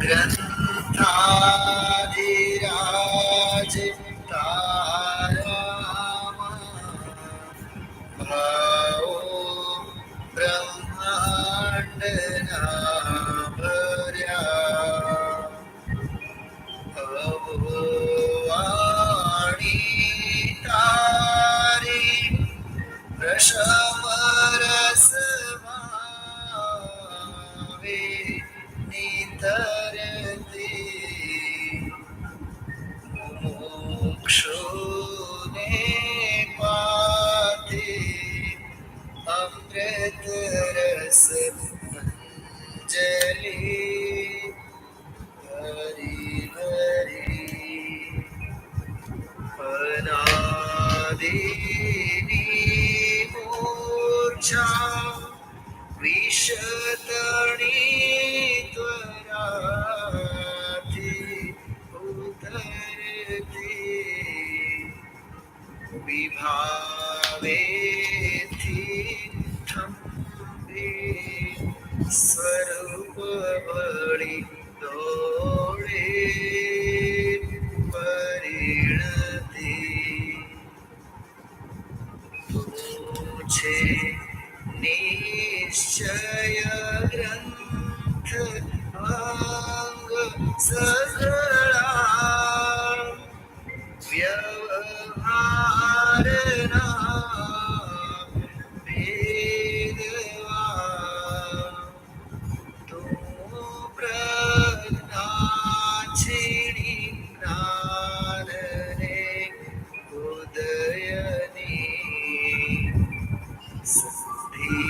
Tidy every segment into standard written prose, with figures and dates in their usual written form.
ग्रन्थाधिराज तारामा भावो ब्रह्मांडना भर्या અવોવાણી તારી રસમરસમાવે નિતરતી મોક્ષોને પાતે અમૃત રસ મંજલી હરી હરી અનાદિની મૂર્છા વિષતણી ત્વરાથી ઉતરતી વિભાવેથી થંભી સ્વરૂપ વળી દોડે પરિણતિ તું છે નિશ્ચય ગ્રંથ અંગ સગળા વ્યવહારના ભેદવા તું પ્રજ્ઞા છીણી જ્ઞાનને ઉદયની સિદ્ધિ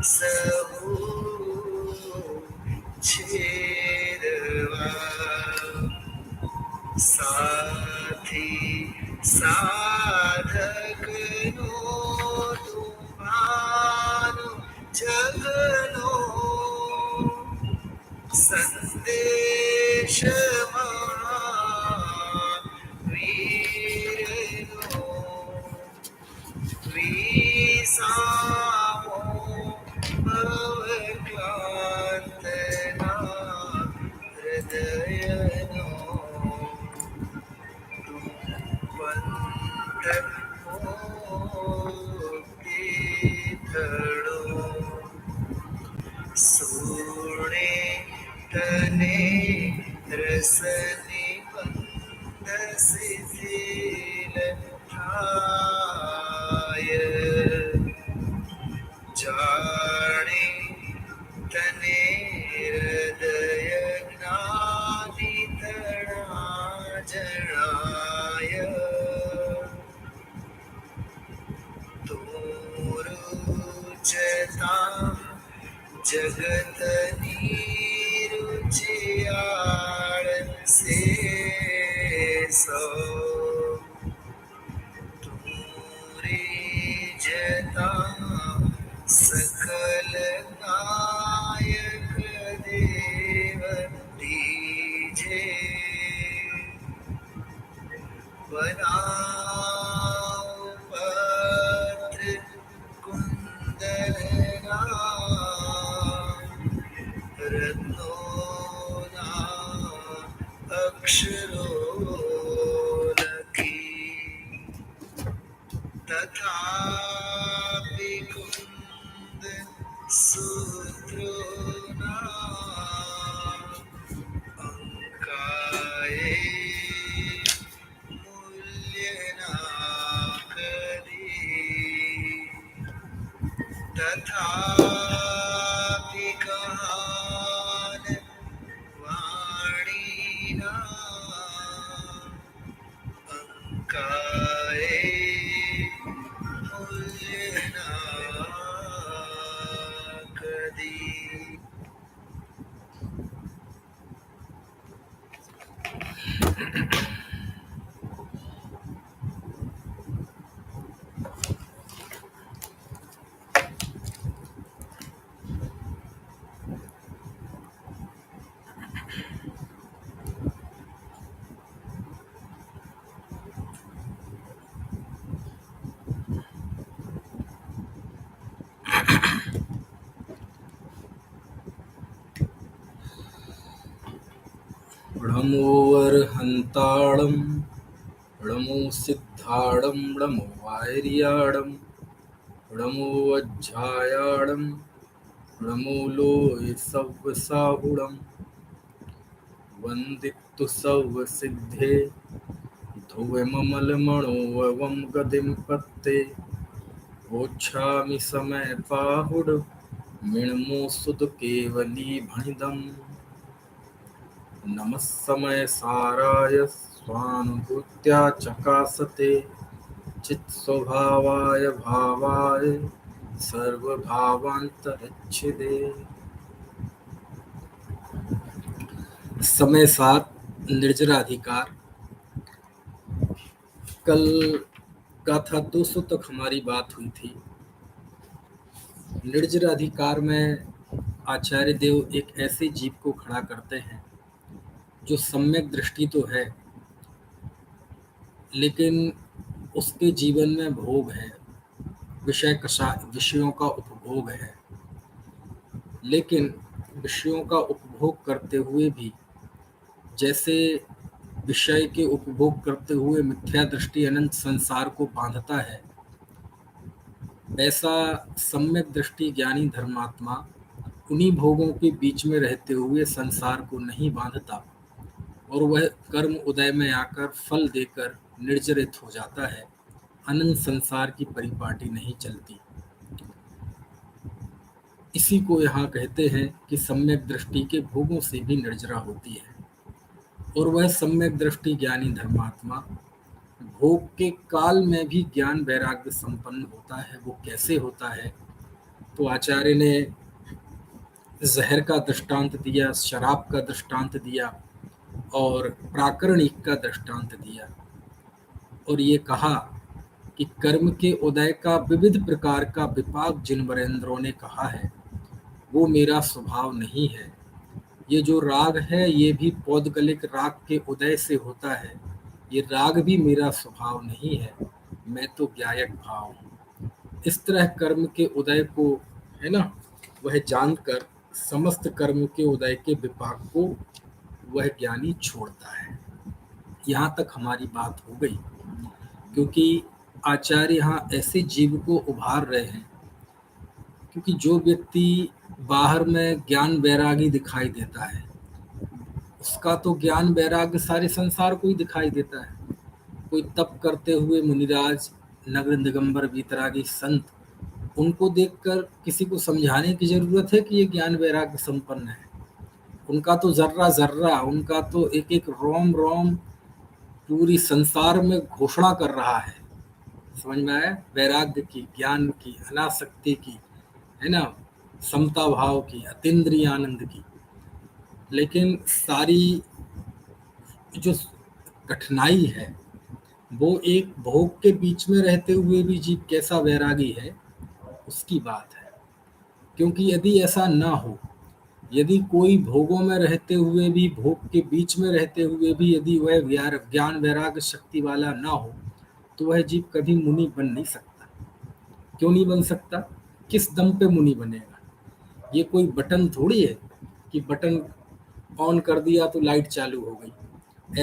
સહુ છેદવા સાથી સાધકનો તુમાનો જગનો સંદેશમાં વીરનો વિસામો ભવક્લાંતના હૃદયનો પંથ મુક્તિ થળો સોણે તને રસની બંધ શિથિલ થાય જાણે તને હૃદય જ્ઞાની તણા જણાય તુરુચતા જગતની રુચિયાળ સે સૌ તુરી જતા સકલ નાયક દેવ દીજે બનાવ પત્ર કુંદરના રત્નોના અક્ષરો લખી તથાપિ કુંદ સૂત્રોના અંકાએ મૂલ્યના કરી તથાપિ કહાન વાણીના અંકાએ મૂલ્યના કદી णमोऽर्हन्ताळं णमो सिद्धाळं णमो वार्याळं णमो वज्झायाळं णमो लोये सव्वसाहुळं वन्दित्तु सव्वसिद्धे ध्रुवममलमणोऽवं गतिं पत्ते वोच्छामि समयपाहुड मिणमो सुत केवली भणिदम् नमः समय साराय स्वानुभूत्या चकासते चित्स्वभावाय भावाय सर्वभावांतरिच्छिदे। समय सात निर्जराधिकार। कल गाथा 200 तक हमारी बात हुई थी। निर्जराधिकार में आचार्य देव एक ऐसे जीव को खड़ा करते हैं जो सम्यक दृष्टि तो है, लेकिन उसके जीवन में भोग है, विषयों का उपभोग है, लेकिन विषयों का उपभोग करते हुए भी जैसे विषय के उपभोग करते हुए मिथ्या दृष्टि अनंत संसार को बांधता है, ऐसा सम्यक दृष्टि ज्ञानी धर्मात्मा उन्हीं भोगों के बीच में रहते हुए संसार को नहीं बांधता और वह कर्म उदय में आकर फल देकर निर्जरित हो जाता है। अनंत संसार की परिपाटी नहीं चलती। इसी को यहाँ कहते हैं कि सम्यक दृष्टि के भोगों से भी निर्जरा होती है। और वह सम्यक दृष्टि ज्ञानी धर्मात्मा भोग के काल में भी ज्ञान वैराग्य संपन्न होता है। वो कैसे होता है? तो आचार्य ने जहर का दृष्टांत दिया, शराब का दृष्टांत दिया और प्राकरणिक का दृष्टांत दिया और ये कहा कि कर्म के उदय का विविध प्रकार का विपाक जिन वरेंद्रों ने कहा है वो मेरा स्वभाव नहीं है। ये जो राग है ये भी पौद्गलिक राग के उदय से होता है। ये राग भी मेरा स्वभाव नहीं है, मैं तो ज्ञायक भाव हूँ। इस तरह कर्म के उदय को है ना, वह जानकर समस्त कर्म के उदय के विपाक को वह ज्ञानी छोड़ता है। यहाँ तक हमारी बात हो गई, क्योंकि आचार्य यहाँ ऐसे जीव को उभार रहे हैं, क्योंकि जो व्यक्ति बाहर में ज्ञान वैरागी दिखाई देता है उसका तो ज्ञान वैराग्य सारे संसार को ही दिखाई देता है। कोई तप करते हुए मुनिराज, नगर दिगंबर, वीतरागी संत, उनको देखकर किसी को समझाने की जरूरत है कि ये ज्ञान वैराग्य संपन्न है? उनका तो जर्रा जर्रा, उनका तो एक एक रोम रोम पूरी संसार में घोषणा कर रहा है। समझ में आया? वैराग्य की, ज्ञान की, अनासक्ति की, है ना, समता भाव की, अतीन्द्रिय आनंद की। लेकिन सारी जो कठिनाई है वो एक भोग के बीच में रहते हुए भी जीव कैसा वैरागी है उसकी बात है। क्योंकि यदि ऐसा ना हो, यदि कोई भोगों में रहते हुए भी, भोग के बीच में रहते हुए भी यदि वह ज्ञान वैराग्य शक्ति वाला ना हो तो वह जीव कभी मुनि बन नहीं सकता। क्यों नहीं बन सकता? किस दम पे मुनि बनेगा? ये कोई बटन थोड़ी है कि बटन ऑन कर दिया तो लाइट चालू हो गई।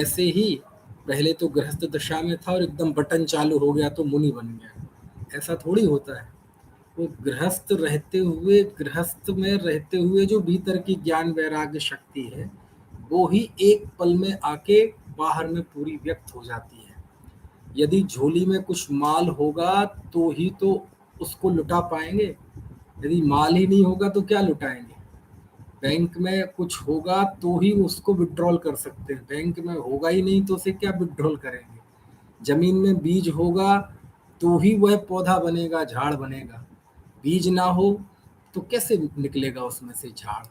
ऐसे ही पहले तो गृहस्थ दशा में था और एकदम बटन चालू हो गया तो मुनि बन गया। ऐसा थोड़ी होता है। वो गृहस्थ में रहते हुए जो भीतर की ज्ञान वैराग्य शक्ति है वो ही एक पल में आके बाहर में पूरी व्यक्त हो जाती है। यदि झोली में कुछ माल होगा तो ही तो उसको लुटा पाएंगे। यदि माल ही नहीं होगा तो क्या लुटाएंगे? बैंक में कुछ होगा तो ही उसको विड्रॉल कर सकते हैं। बैंक में होगा ही नहीं तो उसे क्या विड्रॉल करेंगे? जमीन में बीज होगा तो ही वह पौधा बनेगा, झाड़ बनेगा। बीज ना हो तो कैसे निकलेगा उसमें से झाड़?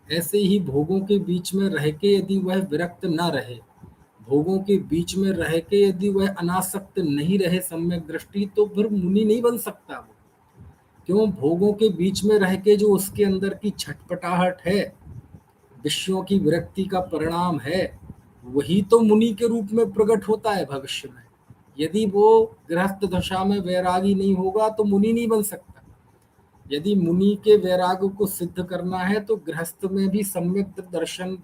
ऐसे ही भोगों के बीच में रह के यदि वह विरक्त ना रहे, भोगों के बीच में रह के यदि वह अनासक्त नहीं रहे सम्यक दृष्टि, तो फिर मुनि नहीं बन सकता वो। क्यों? भोगों के बीच में रह के जो उसके अंदर की छटपटाहट है, विषयों की विरक्ति का परिणाम है, वही तो मुनि के रूप में प्रकट होता है भविष्य में। यदि वो गृहस्थ दशा में वैरागी नहीं होगा तो मुनि नहीं बन सकता। यदि मुनि के वैराग्य को सिद्ध करना है तो गृहस्थ में भी सम्यक दर्शन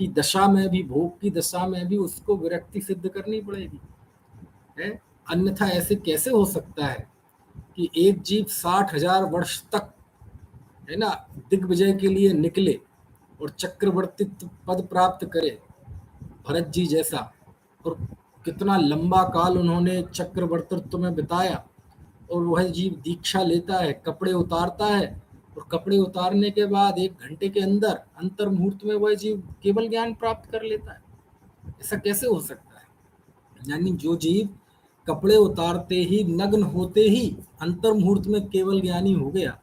की दशा में भी, भोग की दशा में भी उसको विरक्ति सिद्ध करनी पड़ेगी, है। अन्यथा ऐसे कैसे हो सकता है कि एक जीव 60,000 वर्ष तक, है ना, दिग्विजय के लिए निकले और चक्रवर्तित्व पद प्राप्त करे, भरत जी जैसा, और कितना लंबा काल उन्होंने चक्रवर्तित्व में बिताया, और वह जीव दीक्षा लेता है, कपड़े उतारता है, और कपड़े उतारने के बाद 1 घंटे के अंदर अंतर मुहूर्त में वह जीव केवल ज्ञान प्राप्त कर लेता है। ऐसा कैसे हो सकता है? यानी जो जीव कपड़े उतारते ही, नग्न होते ही अंतर मुहूर्त में केवल ज्ञानी हो गया,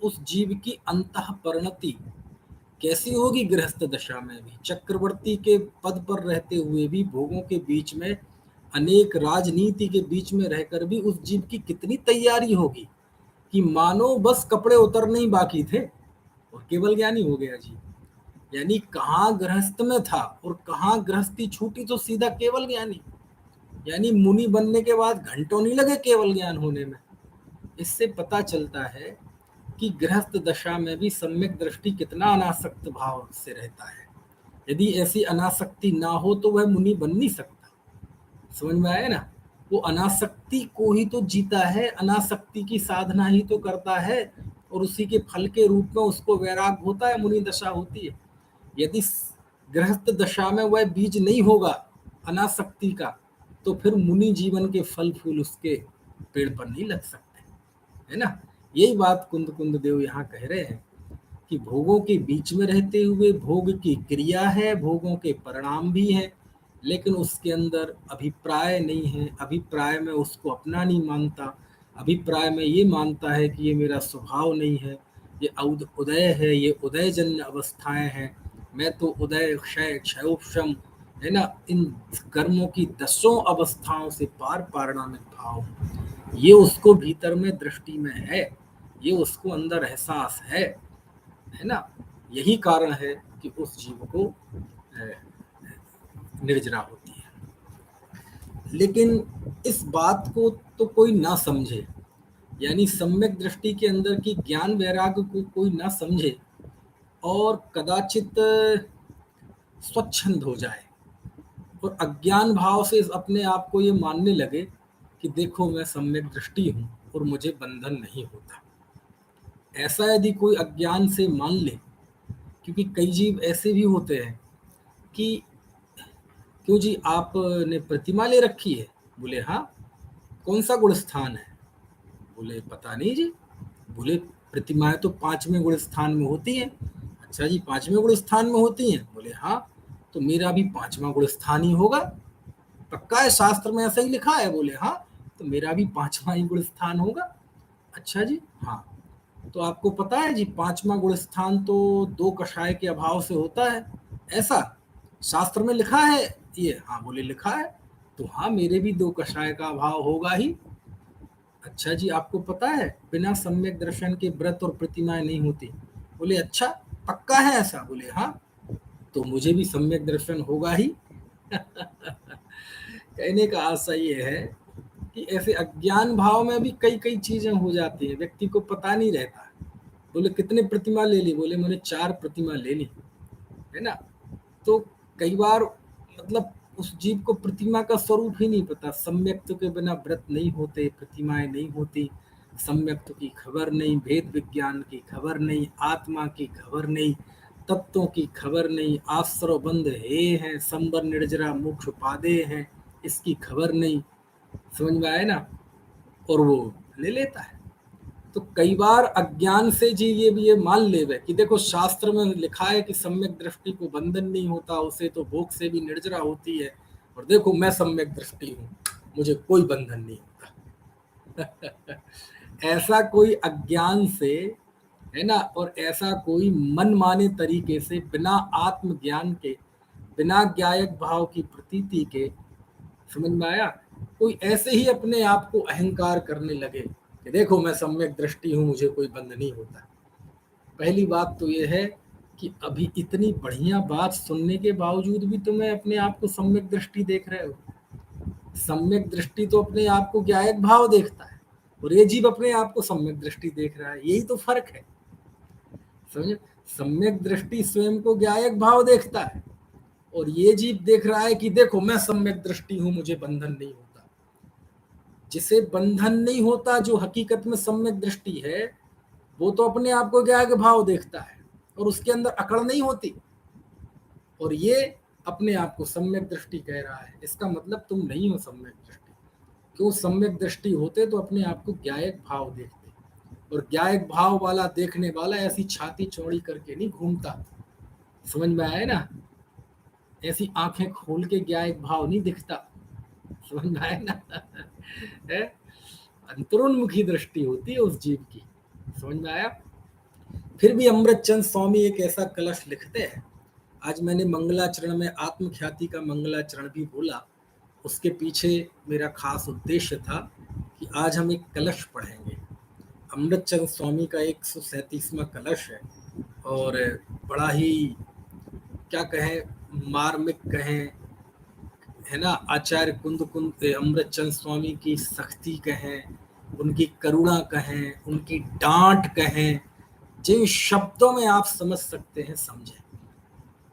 उस जीव की अंतः परिणति कैसी होगी गृहस्थ दशा में भी, चक्रवर्ती के पद पर रहते हुए भी, भोगों के बीच में, अनेक राजनीति के बीच में रहकर भी उस जीव की कितनी तैयारी होगी कि मानो बस कपड़े उतरने ही बाकी थे और केवल ज्ञानी हो गया जी। यानी कहाँ गृहस्थ में था और कहाँ गृहस्थी छूटी तो सीधा केवल ज्ञानी। यानी मुनि बनने के बाद घंटों नहीं लगे केवल ज्ञान होने में। इससे पता चलता है कि गृहस्थ दशा में भी सम्यक दृष्टि कितना अनासक्त भाव से रहता है। यदि ऐसी अनासक्ति ना हो तो वह मुनि बन नहीं सकता। समझ में आया ना? वो अनासक्ति को ही तो जीता है, अनासक्ति की साधना ही तो करता है, और उसी के फल के रूप में उसको वैराग होता है, मुनि दशा होती है। यदि गृहस्थ दशा में वह बीज नहीं होगा अनासक्ति का, तो फिर मुनि जीवन के फल फूल उसके पेड़ पर नहीं लग सकते, है ना। यही बात कुंद कुंद देव यहाँ कह रहे हैं कि भोगों के बीच में रहते हुए भोग की क्रिया है, भोगों के परिणाम भी है, लेकिन उसके अंदर अभिप्राय नहीं है। अभिप्राय में उसको अपना नहीं मानता, अभिप्राय में ये मानता है कि ये मेरा स्वभाव नहीं है, ये उदय है, ये उदयजन्य अवस्थाएं हैं, मैं तो उदय क्षय क्षयोपशम, है ना, इन कर्मों की 10 अवस्थाओं से पार पारिणामिक भाव हूं। ये उसको भीतर में दृष्टि में है, ये उसको अंदर एहसास है ना। यही कारण है कि उस जीव को निर्जरा होती है। लेकिन इस बात को तो कोई ना समझे, यानी सम्यक दृष्टि के अंदर की ज्ञान वैराग्य को कोई ना समझे और कदाचित स्वच्छंद हो जाए और अज्ञान भाव से अपने आप को ये मानने लगे कि देखो मैं सम्यक दृष्टि हूँ और मुझे बंधन नहीं होता। ऐसा यदि कोई अज्ञान से मान ले, क्योंकि कई जीव ऐसे भी होते हैं कि क्यों जी आपने प्रतिमा ले रखी है? बोले हाँ। कौन सा गुण स्थान है? बोले पता नहीं जी। बोले प्रतिमाएं तो 5वें गुण स्थान में होती हैं। अच्छा जी 5वें गुण स्थान में होती हैं? बोले हाँ। तो मेरा भी 5वां गुण स्थान ही होगा, पक्का है, शास्त्र में ऐसा ही लिखा है। बोले हाँ। तो मेरा भी 5वां ही गुण स्थान होगा। अच्छा जी हाँ। तो आपको पता है जी 5वां गुण स्थान तो 2 कषाय के अभाव से होता है, ऐसा शास्त्र में लिखा है ये? हाँ। बोले लिखा है। तो हाँ मेरे भी 2 कषाय का अभाव होगा ही। अच्छा जी आपको पता है बिना सम्यक दर्शन के व्रत और प्रतिमाएं नहीं होती? बोले अच्छा पक्का है ऐसा? बोले हाँ। तो मुझे भी सम्यक दर्शन होगा ही। कहने का आशा ये है कि ऐसे अज्ञान भाव में भी कई कई चीजें हो जाती हैं, व्यक्ति को पता नहीं रहता। बोले कितने प्रतिमा ले ली? बोले मैंने 4 प्रतिमा ले ली, है ना। तो कई बार मतलब उस जीव को प्रतिमा का स्वरूप ही नहीं पता। सम्यक्त के बिना व्रत नहीं होते, प्रतिमाएं नहीं होती, सम्यक्त की खबर नहीं, भेद विज्ञान की खबर नहीं, आत्मा की खबर नहीं, तत्वों की खबर नहीं, आश्रव बंध हे हैं, संबर निर्जरा मोक्ष उपादे हैं, इसकी खबर नहीं। समझ में आए ना? और वो ले लेता है। तो कई बार अज्ञान से जी ये मान लेवे कि देखो शास्त्र में लिखा है कि सम्यक दृष्टि को बंधन नहीं होता, उसे तो भोग से भी निर्जरा होती है, और देखो मैं सम्यक दृष्टि हूँ, मुझे कोई बंधन नहीं होता। ऐसा कोई अज्ञान से, है ना, और ऐसा कोई मनमाने तरीके से बिना आत्मज्ञान के, बिना ज्ञायक भाव की प्रतीति के, समझ में आया, कोई ऐसे ही अपने आप को अहंकार करने लगे कि देखो मैं सम्यक दृष्टि हूँ, मुझे कोई बंध नहीं होता। पहली बात तो ये है कि अभी इतनी बढ़िया बात सुनने के बावजूद भी तुम्हें अपने आप को सम्यक दृष्टि देख रहे हो। सम्यक दृष्टि तो अपने आप को ज्ञायक भाव देखता है और ये जीव अपने आप को सम्यक दृष्टि देख रहा है। यही तो फर्क है, समझे। सम्यक दृष्टि स्वयं को ज्ञायक भाव देखता है और ये जीव देख रहा है कि देखो मैं सम्यक दृष्टि हूं, मुझे बंधन नहीं होता। जिसे बंधन नहीं होता, जो हकीकत में सम्यक दृष्टि है, वो तो अपने आप को क्या के भाव देखता है और उसके अंदर अकड़ नहीं होती। और ये अपने आप को सम्यक दृष्टि कह रहा है। इसका मतलब तुम नहीं हो सम्यक दृष्टि। क्यों? सम्यक दृष्टि होते तो अपने आप को ज्ञायक भाव देखते, और ज्ञायक भाव वाला देखने वाला ऐसी छाती चौड़ी करके नहीं घूमता। समझ में आया ना? ऐसी आंखें खोल के ज्ञायक भाव नहीं दिखता। समझ में आया ना? है? अंतरोन्मुखी दृष्टि होती है उस जीव की। समझ में आया? फिर भी अमृतचंद स्वामी एक ऐसा कलश लिखते हैं। आज मैंने मंगलाचरण में आत्मख्याति का मंगलाचरण भी बोला। उसके पीछे मेरा खास उद्देश्य था कि आज हम एक कलश पढ़ेंगे। अमृतचंद स्वामी का 137वां कलश है, और बड़ा ही क्या कहें, मार्मिक कहें, है ना। आचार्य कुंद अमृतचंद स्वामी की सख्ती कहें, उनकी करुणा कहें, उनकी डांट कहें, जिन शब्दों में आप समझ सकते हैं समझें।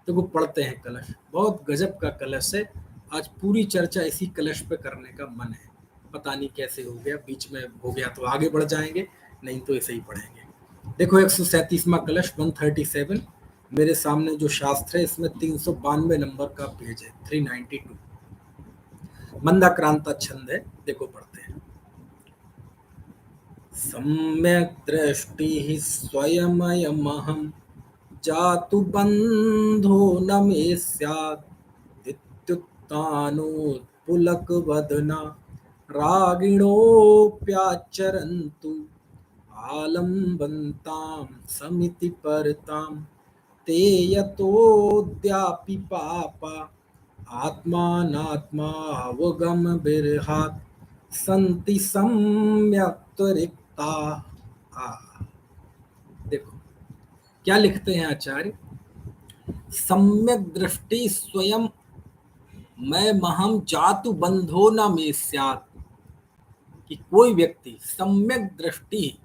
तो वो पढ़ते हैं कलश। बहुत गजब का कलश है। आज पूरी चर्चा इसी कलश पे करने का मन है। पता नहीं कैसे हो गया, बीच में हो गया तो आगे बढ़ जाएंगे, नहीं तो ऐसे ही पढ़ेंगे। देखो 137वां कलश 137 मेरे सामने जो शास्त्र है, इसमें 392 नंबर का पेज है, 392। मंदाक्रांता छंद है। देखो पढ़ते हैं। सम्यक दृष्टि स्वयमयमहं जातु बंधो न मे स्यात् दित्युत्थानोत्पुलकवदना रागिणोऽप्याचरन्तु आलम्बन्तां समिति परतां ते यतोऽद्यापि पापा आत्मानात्मावगमभिर्हात् सन्ति सम्यक् त्वरिक्ता। देखो क्या लिखते हैं आचार्य। सम्यक दृष्टि स्वयं मैं महम जातु बंधो न मे स्यात्, कि कोई व्यक्ति सम्यक दृष्टि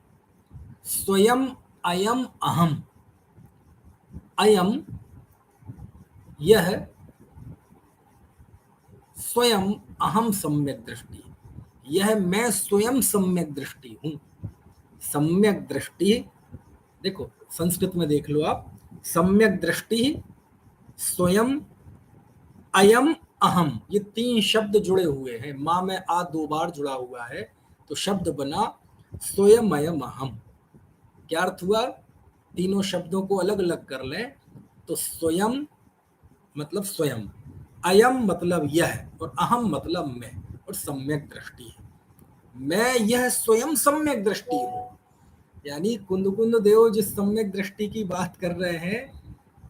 स्वयं अयम अहम, अयम यह स्वयं अहम सम्यक दृष्टि, यह मैं स्वयं सम्यक दृष्टि हूं। सम्यक दृष्टि, देखो संस्कृत में देख लो आप। सम्यक दृष्टि स्वयं अयम अहम, ये 3 शब्द जुड़े हुए हैं। माँ में आ 2 बार जुड़ा हुआ है, तो शब्द बना स्वयं अयम अहम। क्या अर्थ हुआ? तीनों शब्दों को अलग अलग कर लें तो स्वयं मतलब स्वयं, अयम मतलब यह, और अहम मतलब मैं, और सम्यक दृष्टि है। मैं यह स्वयं सम्यक दृष्टि हूं। यानी कुंद देव जिस सम्यक दृष्टि की बात कर रहे हैं,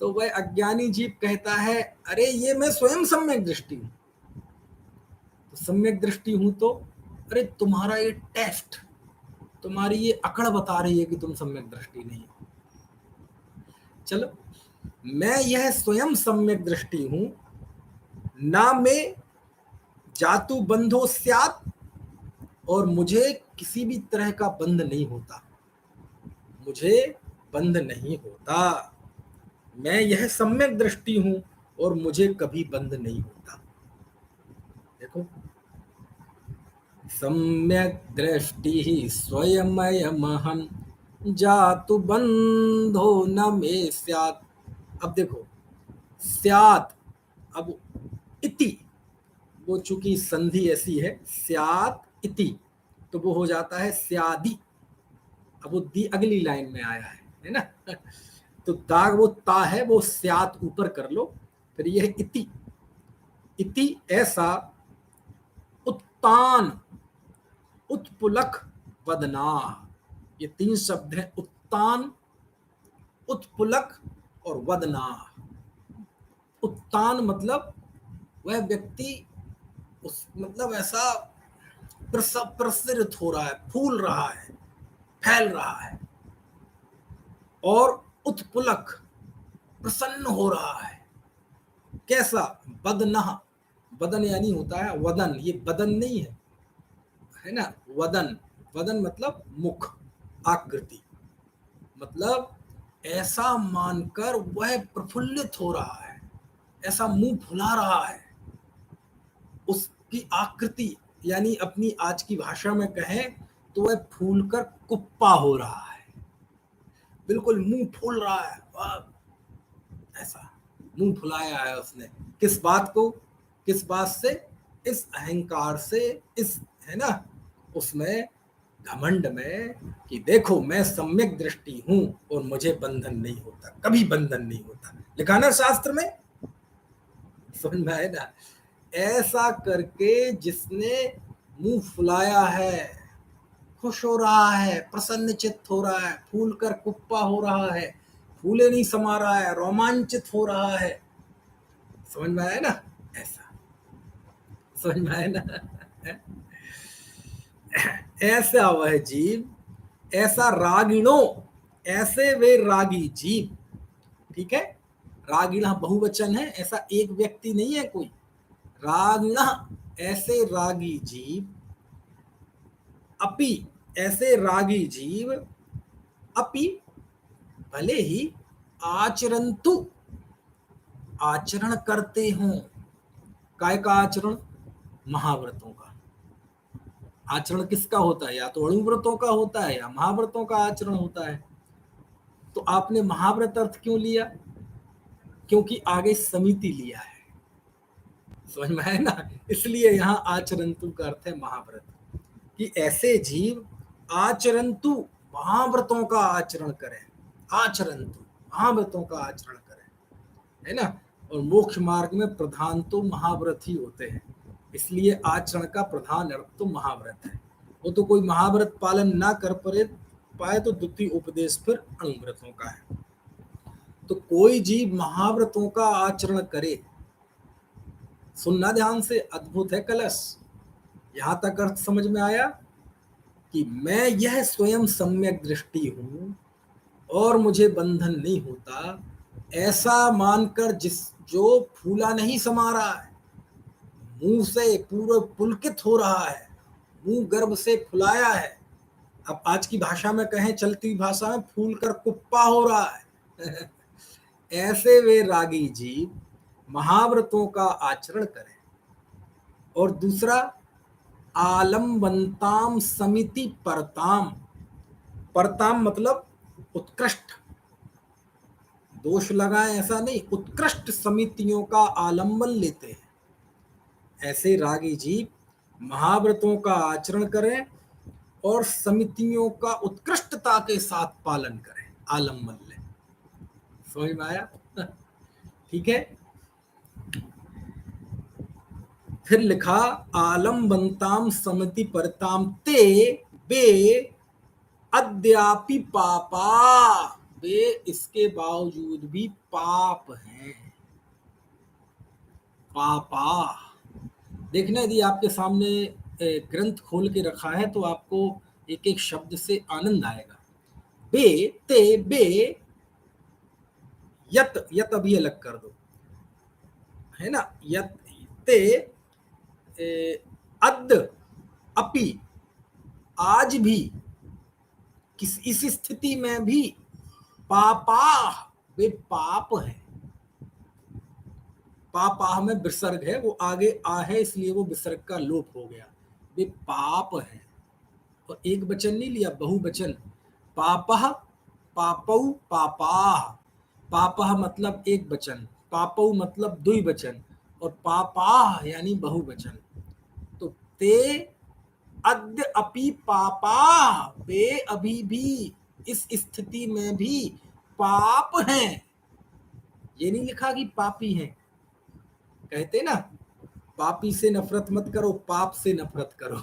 तो वह अज्ञानी जीव कहता है अरे ये मैं स्वयं सम्यक दृष्टि हूं। तो सम्यक दृष्टि हूं तो अरे तुम्हारा ये टेस्ट, तुम्हारी ये अकड़ बता रही है कि तुम सम्यक दृष्टि नहीं हो। चलो, मैं यह स्वयं सम्यक दृष्टि हूं, ना मैं जातु बंधो स्यात्, और मुझे किसी भी तरह का बंध नहीं होता, मुझे बंध नहीं होता। मैं यह सम्यक दृष्टि हूं और मुझे कभी बंध नहीं होता। देखो, सम्यक दृष्टि स्वयमयमहं जातु बंधो न मे स्यात्। अब देखो स्यात्, अब इति, वो चूंकि संधि ऐसी है स्यात् इति, तो वो हो जाता है स्यादि। अब वो दी अगली लाइन में आया है ना। तो दाग वो ता है, वो स्यात् ऊपर कर लो, फिर यह इति। इति ऐसा उत्तान उत्पुलक वदना, ये 3 शब्द हैं। उत्तान, उत्पुलक और वदना। उत्तान मतलब वह व्यक्ति उस मतलब ऐसा प्रसरित हो रहा है, फूल रहा है, फैल रहा है। और उत्पुलक प्रसन्न हो रहा है। कैसा? बदनः, बदन यानी होता है वदन, ये बदन नहीं है, है ना। वदन, वदन मतलब मुख, आकृति, मतलब ऐसा मानकर वह प्रफुल्लित हो रहा है, ऐसा मुंह फुला रहा है, उसकी आकृति यानी अपनी आज की भाषा में कहें तो वह फूलकर कुप्पा हो रहा है, बिल्कुल मुंह फूल रहा है, ऐसा मुंह फुलाया है उसने। किस बात को, किस बात से? इस अहंकार से, इस है ना उसमें घमंड में कि देखो मैं सम्यक दृष्टि हूं और मुझे बंधन नहीं होता, कभी बंधन नहीं होता। लिखा ना शास्त्र में, समझ में आए ना? ऐसा करके जिसने मुंह फुलाया है, खुश हो रहा है, प्रसन्न चित्त हो रहा है, फूल कर कुप्पा हो रहा है, फूले नहीं समा रहा है, रोमांचित हो रहा है, समझ में आया ना? ऐसा समझ में आया ना? ऐसा वह जीव, ऐसा रागिणों, ऐसे वे रागी जीव, ठीक है? रागिणा बहुवचन है, ऐसा एक व्यक्ति नहीं है कोई। रागिणा ऐसे रागी जीव, अपि ऐसे रागी जीव, अपि भले ही आचरंतु आचरण करते हों। काय का आचरण? महाव्रतों का आचरण। किसका होता है? या तो अणुव्रतों का होता है या महाव्रतों का आचरण होता है। तो आपने महाव्रत अर्थ क्यों लिया? क्योंकि आगे समिति लिया है, समझ में है ना? इसलिए यहाँ आचरंतु का अर्थ है महाव्रत, कि ऐसे जीव आचरंतु महाव्रतों का आचरण करें, आचरंतु महाव्रतों का आचरण करें, है ना? और मोक्ष मार्ग में प्रधान तो महाव्रत ही होते हैं, इसलिए आचरण का प्रधान अर्थ तो महाव्रत है। वो तो कोई महाव्रत पालन ना कर पाए तो द्वितीय उपदेश फिर अणुव्रतों का है। तो कोई जीव महाव्रतों का आचरण करे, सुनना ध्यान से, अद्भुत है कलश। यहां तक अर्थ समझ में आया कि मैं यह स्वयं सम्यक दृष्टि हूं और मुझे बंधन नहीं होता, ऐसा मानकर जो फूला नहीं समा रहा है, मुंह से पूरा पुलकित हो रहा है, मुंह गर्भ से फुलाया है, अब आज की भाषा में कहें, चलती भाषा में, फूल कर कुप्पा हो रहा है। ऐसे वे रागी जीव महाव्रतों का आचरण करें। और दूसरा, आलम्बनताम समिति परताम। परताम मतलब उत्कृष्ट, दोष लगाए ऐसा नहीं, उत्कृष्ट समितियों का आलंबन लेते हैं। ऐसे रागी जीव महाव्रतों का आचरण करें और समितियों का उत्कृष्टता के साथ पालन करें, आलंबन लें। समझ में आया? ठीक है। फिर लिखा, आलम्बनताम समिति परताम ते बे अद्यापि पापा, वे इसके बावजूद भी पाप हैं। पापा देखना, यदि आपके सामने ग्रंथ खोल के रखा है तो आपको एक एक शब्द से आनंद आएगा। बे ते बे, यत यत अभी अलग कर दो, है ना? यत ते अद अपि, आज भी, इस स्थिति में भी, पापा वे पाप है। पापा में विसर्ग है, वो आगे आ है इसलिए वो विसर्ग का लोप हो गया, वे पाप है। और एक वचन नहीं लिया, बहुवचन, पापः पापौ पापाः। पापः मतलब एक वचन, पापौ मतलब द्विवचन, और पापाः यानी बहुवचन। तो ते अद्य अपि पापा, वे अभी भी, इस स्थिति में भी पाप हैं। ये नहीं लिखा कि पापी हैं। कहते ना, पापी से नफरत मत करो, पाप से नफरत करो।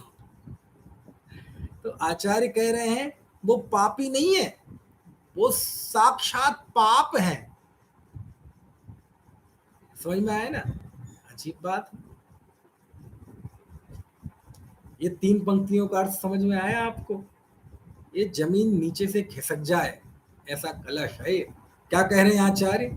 तो आचार्य कह रहे हैं वो पापी नहीं है, वो साक्षात पाप है। समझ में आया ना? अजीब बात। ये तीन पंक्तियों का अर्थ समझ में आया आपको? ये जमीन नीचे से खिसक जाए ऐसा कलश है। क्या कह रहे हैं आचार्य?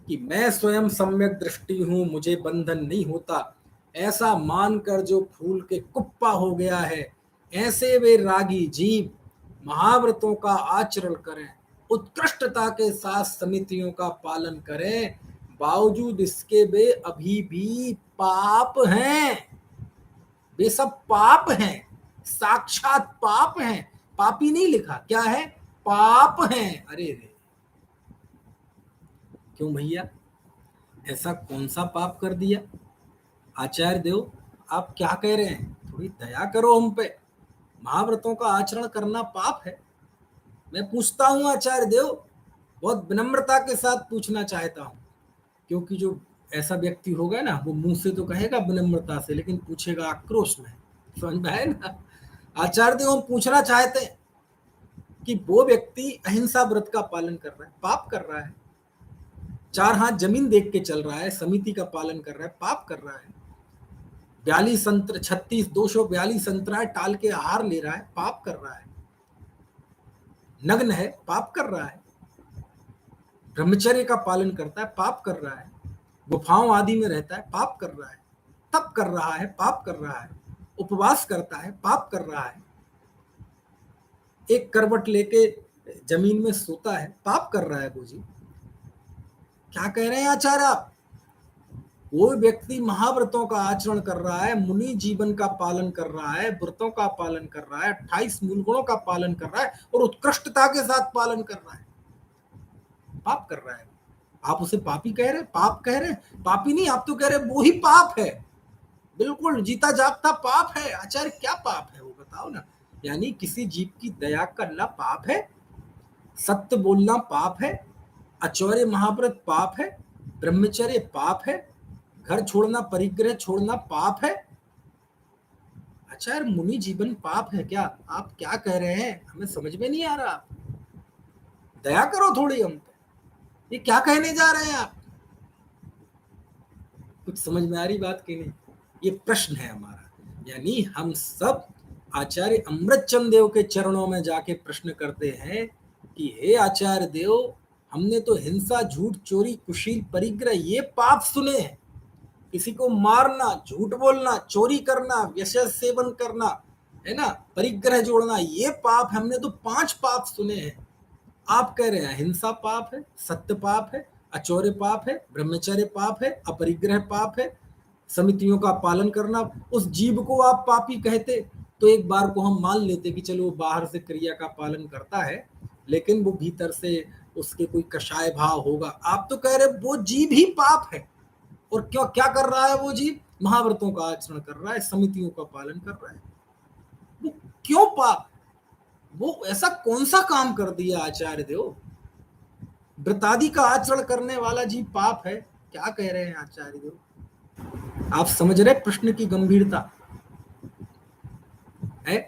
कि मैं स्वयं सम्यक दृष्टि हूं, मुझे बंधन नहीं होता, ऐसा मानकर जो फूल के कुप्पा हो गया है, ऐसे वे रागी जीव महाव्रतों का आचरण करें, उत्कृष्टता के साथ समितियों का पालन करें, बावजूद इसके वे अभी भी पाप हैं। वे सब पाप हैं, साक्षात पाप हैं। पापी नहीं लिखा, क्या है? पाप हैं। अरे रे, क्यों भैया, ऐसा कौन सा पाप कर दिया? आचार्य देव, आप क्या कह रहे हैं? थोड़ी दया करो हम पे। महाव्रतों का आचरण करना पाप है? मैं पूछता हूं आचार्य देव, बहुत विनम्रता के साथ पूछना चाहता हूं, क्योंकि जो ऐसा व्यक्ति होगा ना, वो मुंह से तो कहेगा विनम्रता से, लेकिन पूछेगा आक्रोश में। समझ में आए ना? आचार्य देव, हम पूछना चाहते हैं कि वो व्यक्ति अहिंसा व्रत का पालन कर रहा है, पाप कर रहा है। 4 हाथ जमीन देख के चल रहा है, समिति का पालन कर रहा है, पाप कर रहा है। 42 संत्र 36 242 संतराएं टाल के आहार ले रहा है, पाप कर रहा है। नग्न है, पाप कर रहा है। ब्रह्मचर्य का पालन करता है, पाप कर रहा है। गुफाओं आदि में रहता है, पाप कर रहा है। तप कर रहा है, पाप कर रहा है। उपवास करता है, पाप कर रहा है। एक करवट लेके जमीन में सोता है, पाप कर रहा है। वो जी क्या कह रहे हैं आचार्य आप? वो व्यक्ति महाव्रतों का आचरण कर रहा है, मुनि जीवन का पालन कर रहा है, व्रतों का पालन कर रहा है, 28 मूल गुणों का पालन कर रहा है और उत्कृष्टता के साथ पालन कर रहा है, पाप कर रहा है। आप उसे पापी कह रहे हैं, पाप कह रहे हैं? पापी नहीं, आप तो कह रहे हैं वो ही पाप है, बिल्कुल जीता जागता पाप है। आचार्य, क्या पाप है वो बताओ ना। यानी किसी जीव की दया करना पाप है, सत्य बोलना पाप है, आचौर्य महाव्रत पाप है, ब्रह्मचर्य पाप है, घर छोड़ना, परिग्रह छोड़ना पाप है। आचार्य, मुनि जीवन पाप है क्या? आप क्या कह रहे हैं? हमें समझ में नहीं आ रहा। दया करो थोड़ी हम पे। ये क्या कहने जा रहे हैं आप? कुछ समझ में आ रही बात की नहीं? ये प्रश्न है हमारा। यानी हम सब आचार्य अमृतचंद देव के चरणों में जाके प्रश्न करते हैं कि हे आचार्य देव, हमने तो हिंसा, झूठ, चोरी, कुशील, परिग्रह ये पाप सुने हैं। किसी को मारना, झूठ बोलना, चोरी करना, व्यसन सेवन करना, है ना, परिग्रह जोड़ना, ये पाप हमने तो 5 पाप सुने हैं। आप कह रहे हैं हिंसा पाप है, सत्य पाप है, अचौर्य पाप है, ब्रह्मचर्य पाप है, अपरिग्रह पाप है, समितियों का पालन करना। उस जीव को आप पापी कहते तो एक बार को हम मान लेते कि चलो वो बाहर से क्रिया का पालन करता है, लेकिन वो भीतर से उसके कोई कषाय भाव होगा। आप तो कह रहे वो जीव ही पाप है। और क्यों, क्या कर रहा है वो जीव? महाव्रतों का आचरण कर रहा है, समितियों का पालन कर रहा है। वो क्यों पाप? वो ऐसा कौन सा काम कर दिया आचार्य देव? व्रतादि का आचरण करने वाला जीव पाप है? क्या कह रहे हैं आचार्य देव? आप समझ रहे प्रश्न की गंभीरता है?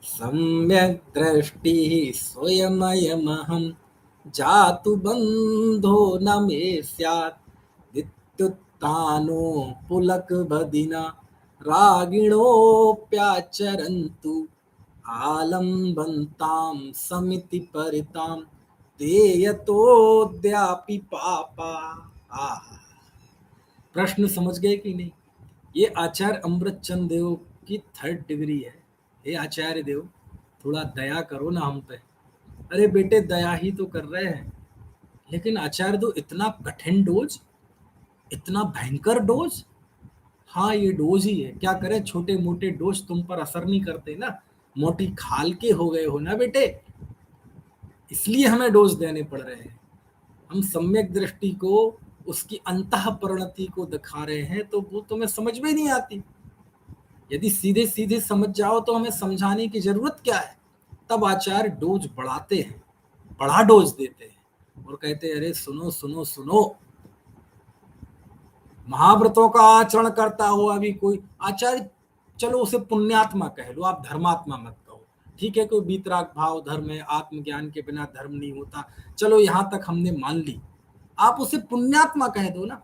सम्यक दृष्टि स्वयमयमहं जातु बंधो न मे स्यात् दित्युत्थानो पुलक बदिना रागिणोऽप्याचरन्तु आलम्बन्तां समिति परितां देयतोऽद्यापि पापा। प्रश्न समझ गए कि नहीं? ये आचार्य अमृतचंद देव की 3rd डिग्री है। हे आचार्य देव, थोड़ा दया करो ना हम पे। अरे बेटे, दया ही तो कर रहे हैं, लेकिन आचार्य देव इतना कठिन डोज, इतना भयंकर डोज। हाँ, ये डोज ही है। क्या करें, छोटे मोटे डोज तुम पर असर नहीं करते ना, मोटी खाल के हो गए हो ना बेटे, इसलिए हमें डोज देने पड़ रहे हैं। हम सम्यक दृष्टि को, उसकी अंतः परिणति को दिखा रहे हैं, तो वो तुम्हें समझ में नहीं आती। यदि सीधे सीधे समझ जाओ तो हमें समझाने की जरूरत क्या है? तब आचार्य डोज बढ़ाते हैं, बड़ा डोज देते हैं और कहते हैं अरे सुनो सुनो सुनो, महाव्रतों का आचरण करता हो अभी कोई आचार्य, चलो उसे पुण्यात्मा कह लो, आप धर्मात्मा मत कहो। ठीक है, कोई बीतराग भाव धर्म है, आत्मज्ञान के बिना धर्म नहीं होता, चलो यहां तक हमने मान ली। आप उसे पुण्यात्मा कह दो ना।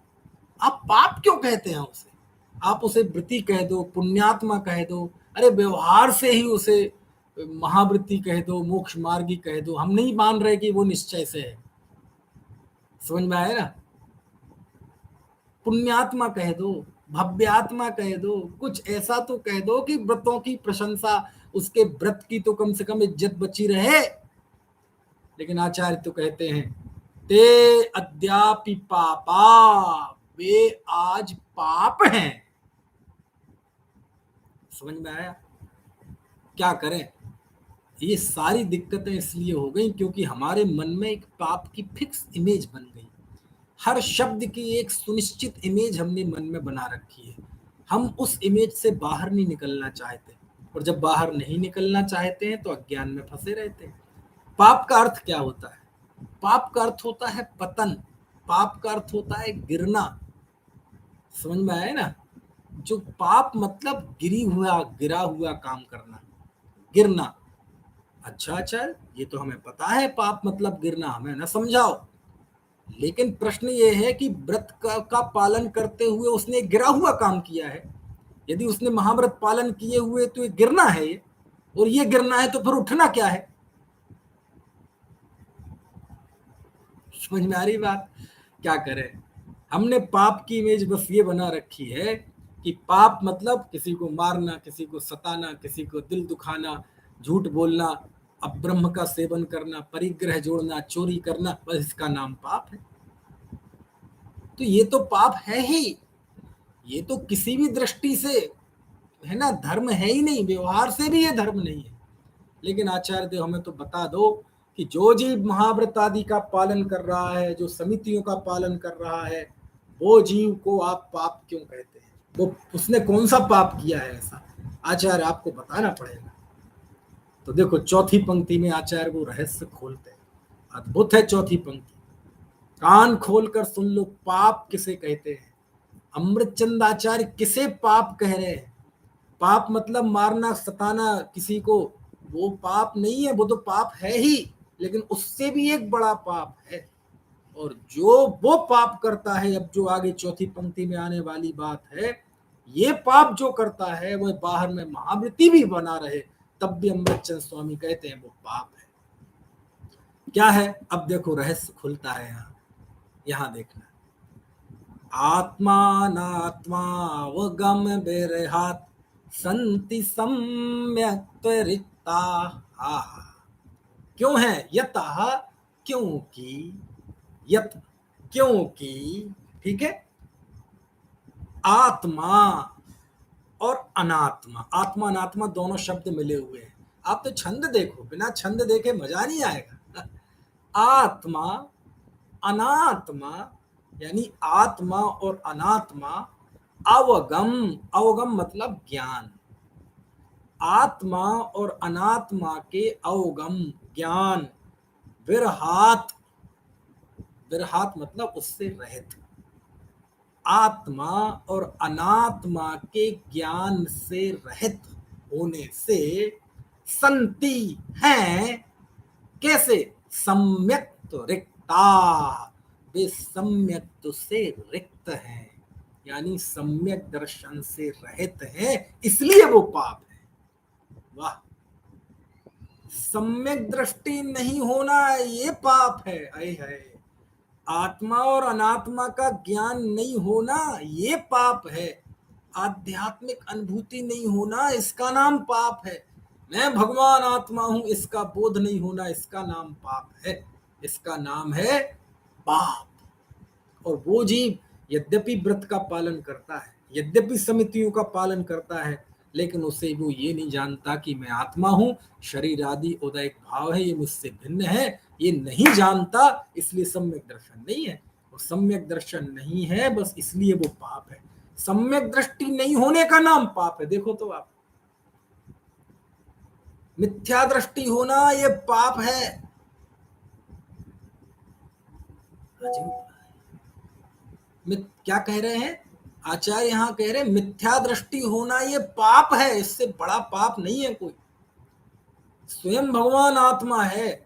आप पाप क्यों कहते हैं उसे? आप उसे वृत्ति कह दो, पुण्यात्मा कह दो। अरे व्यवहार से ही उसे महावृत्ति कह दो, मोक्ष मार्गी कह दो। हम नहीं मान रहे कि वो निश्चय से है। समझ में आया ना? पुण्यात्मा कह दो, भव्यात्मा कह दो, कुछ ऐसा तो कह दो कि व्रतों की प्रशंसा, उसके व्रत की तो कम से कम इज्जत बची रहे। लेकिन आचार्य तो कहते हैं ते अद्यापि पापा, वे आज पाप हैं। समझ में आया? क्या करें? ये सारी दिक्कतें इसलिए हो गई क्योंकि हमारे मन में एक पाप की फिक्स इमेज बन गई। हर शब्द की एक सुनिश्चित इमेज हमने मन में बना रखी है। हम उस इमेज से बाहर नहीं निकलना चाहते, और जब बाहर नहीं निकलना चाहते हैं तो अज्ञान में फंसे रहते हैं। पाप का अर्थ क्या होता है? पाप का अर्थ होता है पतन। पाप का अर्थ होता है गिरना। समझ में आया ना? जो पाप मतलब गिरा हुआ काम करना, गिरना। अच्छा अच्छा, ये तो हमें पता है पाप मतलब गिरना, हमें ना समझाओ। लेकिन प्रश्न ये है कि व्रत का पालन करते हुए उसने एक गिरा हुआ काम किया है। यदि उसने महाव्रत पालन किए हुए तो ये गिरना है ये, और ये गिरना है तो फिर उठना क्या है? समझ में आ रही बात? क्या करें? हमने पाप की इमेज बस ये बना रखी है कि पाप मतलब किसी को मारना, किसी को सताना, किसी को दिल दुखाना, झूठ बोलना, अब्रह्म का सेवन करना, परिग्रह जोड़ना, चोरी करना, बस इसका नाम पाप है। तो ये तो पाप है ही। ये तो किसी भी दृष्टि से, है ना, धर्म है ही नहीं। व्यवहार से भी ये धर्म नहीं है। लेकिन आचार्य देव हमें तो बता दो कि जो जीव महाव्रत आदि का पालन कर रहा है, जो समितियों का पालन कर रहा है, वो जीव को आप पाप क्यों कहते हैं? वो उसने कौन सा पाप किया है ऐसा? आचार्य आपको बताना पड़ेगा। तो देखो, चौथी पंक्ति में आचार्य वो रहस्य खोलते हैं। अद्भुत है चौथी पंक्ति। कान खोलकर सुन लो, पाप किसे कहते हैं? अमृतचंद आचार्य किसे पाप कह रहे हैं? पाप मतलब मारना, सताना किसी को, वो पाप नहीं है। वो तो पाप है ही, लेकिन उससे भी एक बड़ा पाप है। और जो वो पाप करता है, अब जो आगे चौथी पंक्ति में आने वाली बात है, ये पाप जो करता है वो बाहर में महावृत्ति भी बना रहे, तब भी अमृतचंद स्वामी कहते हैं वो पाप है। क्या है? अब देखो रहस्य खुलता है यहाँ देखना। आत्मानात्मावगम बेरहात संति सम्यक त्वरिता। क्यों है? यतः, क्योंकि, यत क्योंकि, ठीक है, आत्मा और अनात्मा, आत्मा अनात्मा दोनों शब्द मिले हुए हैं। आप तो छंद देखो, बिना छंद देखे मजा नहीं आएगा। आत्मा अनात्मा, यानी आत्मा और अनात्मा अवगम, अवगम मतलब ज्ञान। आत्मा और अनात्मा के अवगम ज्ञान, विरहात, विरहात मतलब उससे रहित। आत्मा और अनात्मा के ज्ञान से रहित होने से संति हैं। कैसे? सम्यक तो रिक्ता, वे सम्यक से रिक्त हैं, यानी सम्यक दर्शन से रहित हैं, इसलिए वो पाप है। वाह! सम्यक दृष्टि नहीं होना ये पाप है। अय है, आत्मा और अनात्मा का ज्ञान नहीं होना ये पाप है। आध्यात्मिक अनुभूति नहीं होना इसका नाम पाप है। मैं भगवान आत्मा हूं इसका बोध नहीं होना इसका नाम पाप है। इसका नाम है पाप। और वो जीव यद्यपि व्रत का पालन करता है, यद्यपि समितियों का पालन करता है, लेकिन उसे वो ये नहीं जानता कि मैं आत्मा हूं, शरीर आदि उदयिक भाव है, ये मुझसे भिन्न है, ये नहीं जानता, इसलिए सम्यक दर्शन नहीं है। और सम्यक दर्शन नहीं है बस इसलिए वो पाप है। सम्यक दृष्टि नहीं होने का नाम पाप है। देखो तो आप, मिथ्या दृष्टि होना ये पाप है। क्या कह रहे हैं आचार्य? यहाँ कह रहे हैं मिथ्या दृष्टि होना ये पाप है, इससे बड़ा पाप नहीं है कोई। स्वयं भगवान आत्मा है।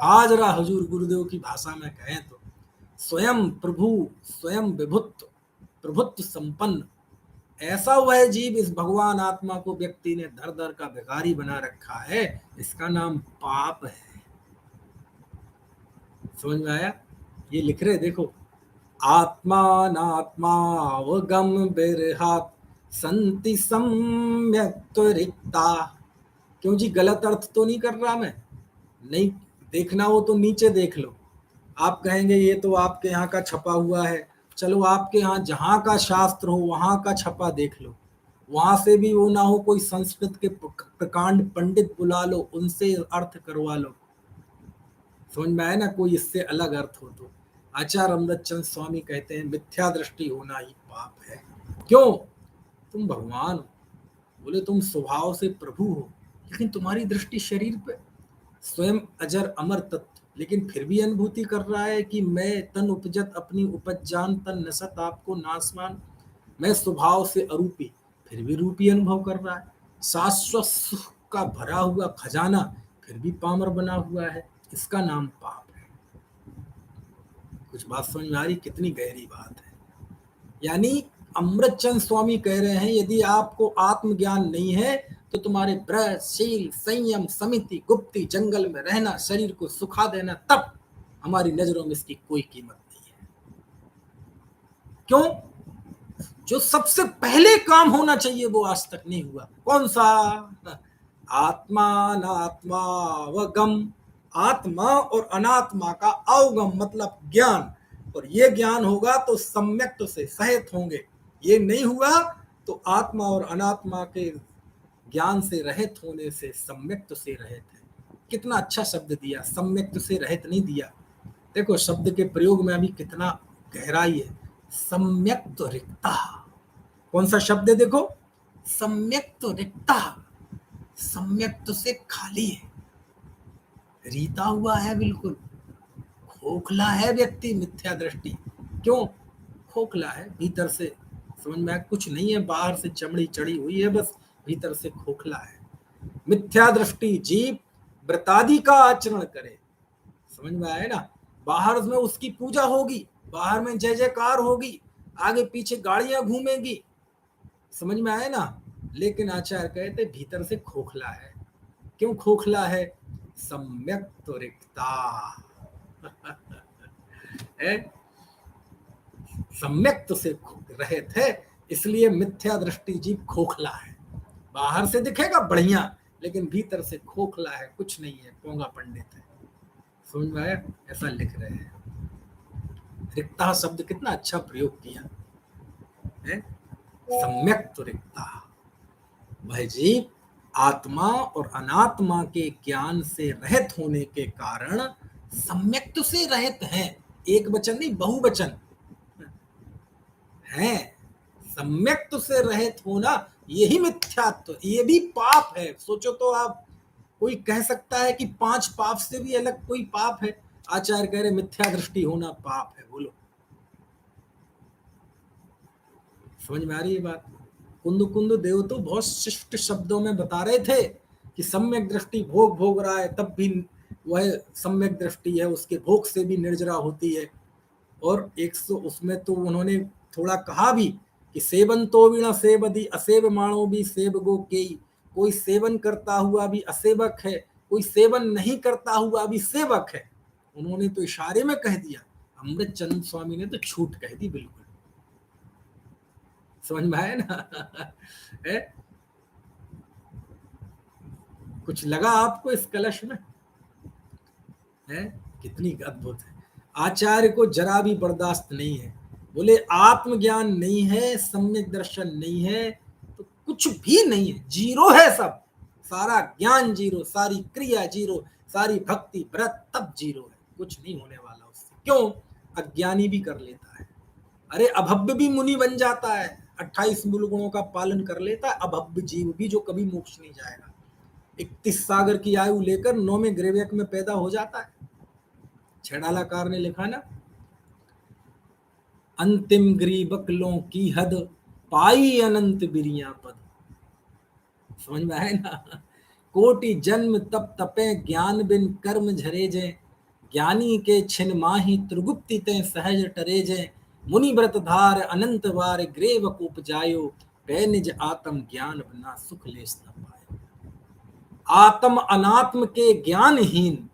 हाजरा हुजूर गुरुदेव की भाषा में कहें तो स्वयं प्रभु, स्वयं विभुत्व, प्रभुत्व संपन्न ऐसा वह जीव, इस भगवान आत्मा को व्यक्ति ने धर धर का भिखारी बना रखा है, इसका नाम पाप है। समझ में आया? ये लिख रहे देखो, आत्मानात्मावगम बिरहात संति सम्यक त्वरिता। क्यों जी? गलत अर्थ तो नहीं कर रहा मैं? नहीं देखना हो तो नीचे देख लो। आप कहेंगे ये तो आपके यहाँ का छपा हुआ है, चलो आपके यहाँ जहाँ का शास्त्र हो वहाँ का छपा देख लो, वहां से भी वो ना हो कोई संस्कृत के प्रकांड पंडित बुला लो, उनसे अर्थ करवा लो, समझ में आए ना, कोई इससे अलग अर्थ हो तो। आचार्य अमृतचंद स्वामी कहते हैं मिथ्या दृष्टि होना ही पाप है। क्यों? तुम भगवान हो, बोले तुम स्वभाव से प्रभु हो, लेकिन तुम्हारी दृष्टि शरीर पे, स्वयं अजर अमर तत्व, लेकिन फिर भी अनुभूति कर रहा है कि मैं तन उपजत अपनी उपज जान तन नसत आपको नासमान, मैं स्वभाव से अरूपी, फिर भी रूपी अनुभव कर रहा है, शाश्वत सुख का भरा हुआ खजाना, फिर भी पामर बना हुआ है, इसका नाम पाप है। कुछ बात समझ में आ रही? कितनी गहरी बात है। यानी अमृतचंद स्वामी कह रहे हैं यदि आपको आत्मज्ञान नहीं है तो तुम्हारे ब्रज शील संयम समिति गुप्ती जंगल में रहना, शरीर को सुखा देना, तब हमारी नजरों में इसकी कोई कीमत नहीं है। क्यों? जो सबसे पहले काम होना चाहिए वो आज तक नहीं हुआ। कौन सा? आत्मा अनात्मा वगम, आत्मा और अनात्मा का अवगम मतलब ज्ञान, और ये ज्ञान होगा तो सम्यक्त से सहित होंगे, ये नहीं हुआ तो आत्मा और अनात्मा के ज्ञान से रहित होने से सम्यक्त से रहित है। कितना अच्छा शब्द दिया, सम्यक्त से रहित नहीं दिया। देखो शब्द के प्रयोग में अभी कितना गहराई है। सम्यक्त रिक्ता, कौन सा शब्द है? देखो सम्यक्त रिक्ता, सम्यक्त से खाली है, रीता हुआ है, बिल्कुल खोखला है व्यक्ति, मिथ्या दृष्टि। क्यों खोखला है? भीतर से समझ में आया कुछ नहीं है, बाहर से चमड़ी चढ़ी हुई है, बस भीतर से खोखला है। मिथ्या दृष्टि जीव व्रतादि का आचरण करे, समझ में आया ना, बाहर में उसकी पूजा होगी, बाहर में जय जयकार होगी, आगे पीछे गाड़ियां घूमेंगी, समझ में आया ना, लेकिन आचार्य कहते भीतर से खोखला है। क्यों खोखला है? सम्यक तो रिक्ता है, सम्यक तो से रहित है, इसलिए मिथ्या दृष्टि जीव खोखला है। बाहर से दिखेगा बढ़िया, लेकिन भीतर से खोखला है, कुछ नहीं है, पोंगा पंडित है। समझ में आया? ऐसा लिख रहे हैं। रिक्ता शब्द कितना अच्छा प्रयोग किया है, सम्यक तो रिक्ता। वह जीव आत्मा और अनात्मा के ज्ञान से रहित होने के कारण सम्यक्त से रहित है। एक वचन नहीं, बहुवचन है। सम्यक्त से रहित होना यही मिथ्यात्व, ये भी पाप है। सोचो तो आप, कोई कह सकता है कि 5 पाप से भी अलग कोई पाप है? आचार्य कह रहे मिथ्या दृष्टि होना पाप है। बोलो समझ में आ रही है बात? कुंदु कुंदु देव तो बहुत शिष्ट शब्दों में बता रहे थे कि सम्यक दृष्टि भोग भोग रहा है तब भी वह सम्यक दृष्टि है, उसके भोग से भी निर्जरा होती है। और 100 उसमें तो उन्होंने थोड़ा कहा भी कि सेवन तो भी न सेवदी असेव माणो भी सेव गो केई, कोई सेवन करता हुआ भी असेवक है, कोई सेवन नहीं करता हुआ भी सेवक है। उन्होंने तो इशारे में कह दिया, अमृतचंद स्वामी ने तो छूट कह दी बिल्कुल। समझ में आया ना? है? कुछ लगा आपको इस कलश में? है कितनी अद्भुत है। आचार्य को जरा भी बर्दाश्त नहीं है, बोले आत्मज्ञान नहीं है, सम्यक दर्शन नहीं है तो कुछ भी नहीं है, जीरो है सब, सारा ज्ञान जीरो, सारी क्रिया जीरो, सारी भक्ति व्रत तब जीरो है, कुछ नहीं होने वाला उससे। क्यों? अज्ञानी भी कर लेता है। अरे अभव्य भी मुनि बन जाता है, 28 मूल गुणों का पालन कर लेता है, अभव्य जीव भी जो कभी मोक्ष नहीं जाएगा, 31 सागर की आयु लेकर 9वें ग्रेवियक में पैदा हो जाता है। छेड़ालाकार ने लिखा ना, अंतिम ग्रीबकलों की हद पाई अनंत बिरिया पद। समझ में आए ना? कोटि जन्म तप तपे ज्ञान बिन कर्म झरे जे, ज्ञानी के छिन माही त्रिगुप्ति ते सहज टरे जे, मुनि व्रत धार अनंत वार ग्रेव को उपजायो, कह निज आत्म ज्ञान बना सुख लेस न पाए। आत्म अनात्म के ज्ञानहीन,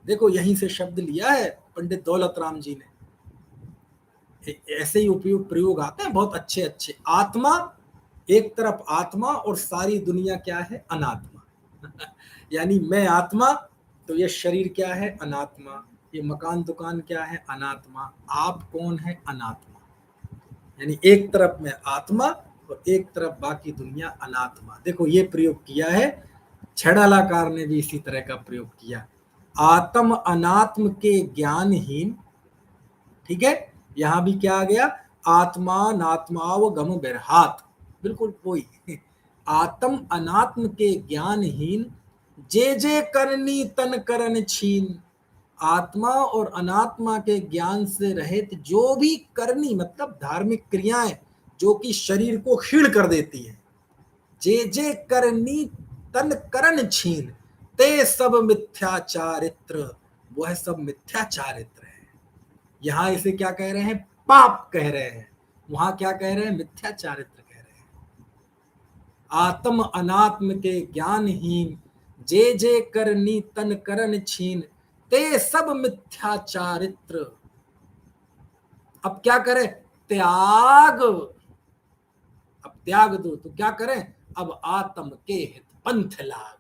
देखो यहीं से शब्द लिया है पंडित दौलत राम जी ने, ऐसे ही उपयोग प्रयोग आते हैं बहुत अच्छे अच्छे। आत्मा, एक तरफ आत्मा और सारी दुनिया क्या है? अनात्मा। यानी मैं आत्मा तो ये शरीर क्या है? अनात्मा। ये मकान दुकान क्या है? अनात्मा। आप कौन है? अनात्मा। यानी एक तरफ में आत्मा और एक तरफ बाकी दुनिया अनात्मा। देखो ये प्रयोग किया है, छेड़ालाकार ने भी इसी तरह का प्रयोग किया। आत्म अनात्म के ज्ञानहीन, ठीक है, यहां भी क्या आ गया? आत्मा नात्माव गम बिरहात, बिल्कुल वही। आत्म अनात्म के ज्ञानहीन, जे जे करनी तन करन छीन। आत्मा और अनात्मा के ज्ञान से रहित जो भी करनी मतलब धार्मिक क्रियाएं जो कि शरीर को क्षीण कर देती है, जे जे करनी तन करन छीन, ते सब मिथ्याचारित्र, वह सब मिथ्याचारित्र है। यहां इसे क्या कह रहे हैं? पाप कह रहे हैं। वहां क्या कह रहे हैं? मिथ्याचारित्र कह रहे हैं। आत्म अनात्म के ज्ञानहीन, जे जे करनी तन करन छीन, ते सब मिथ्याचारित्र। अब क्या करें? त्याग। अब त्याग दो तो क्या करें? अब आत्म के हित पंथ लाग।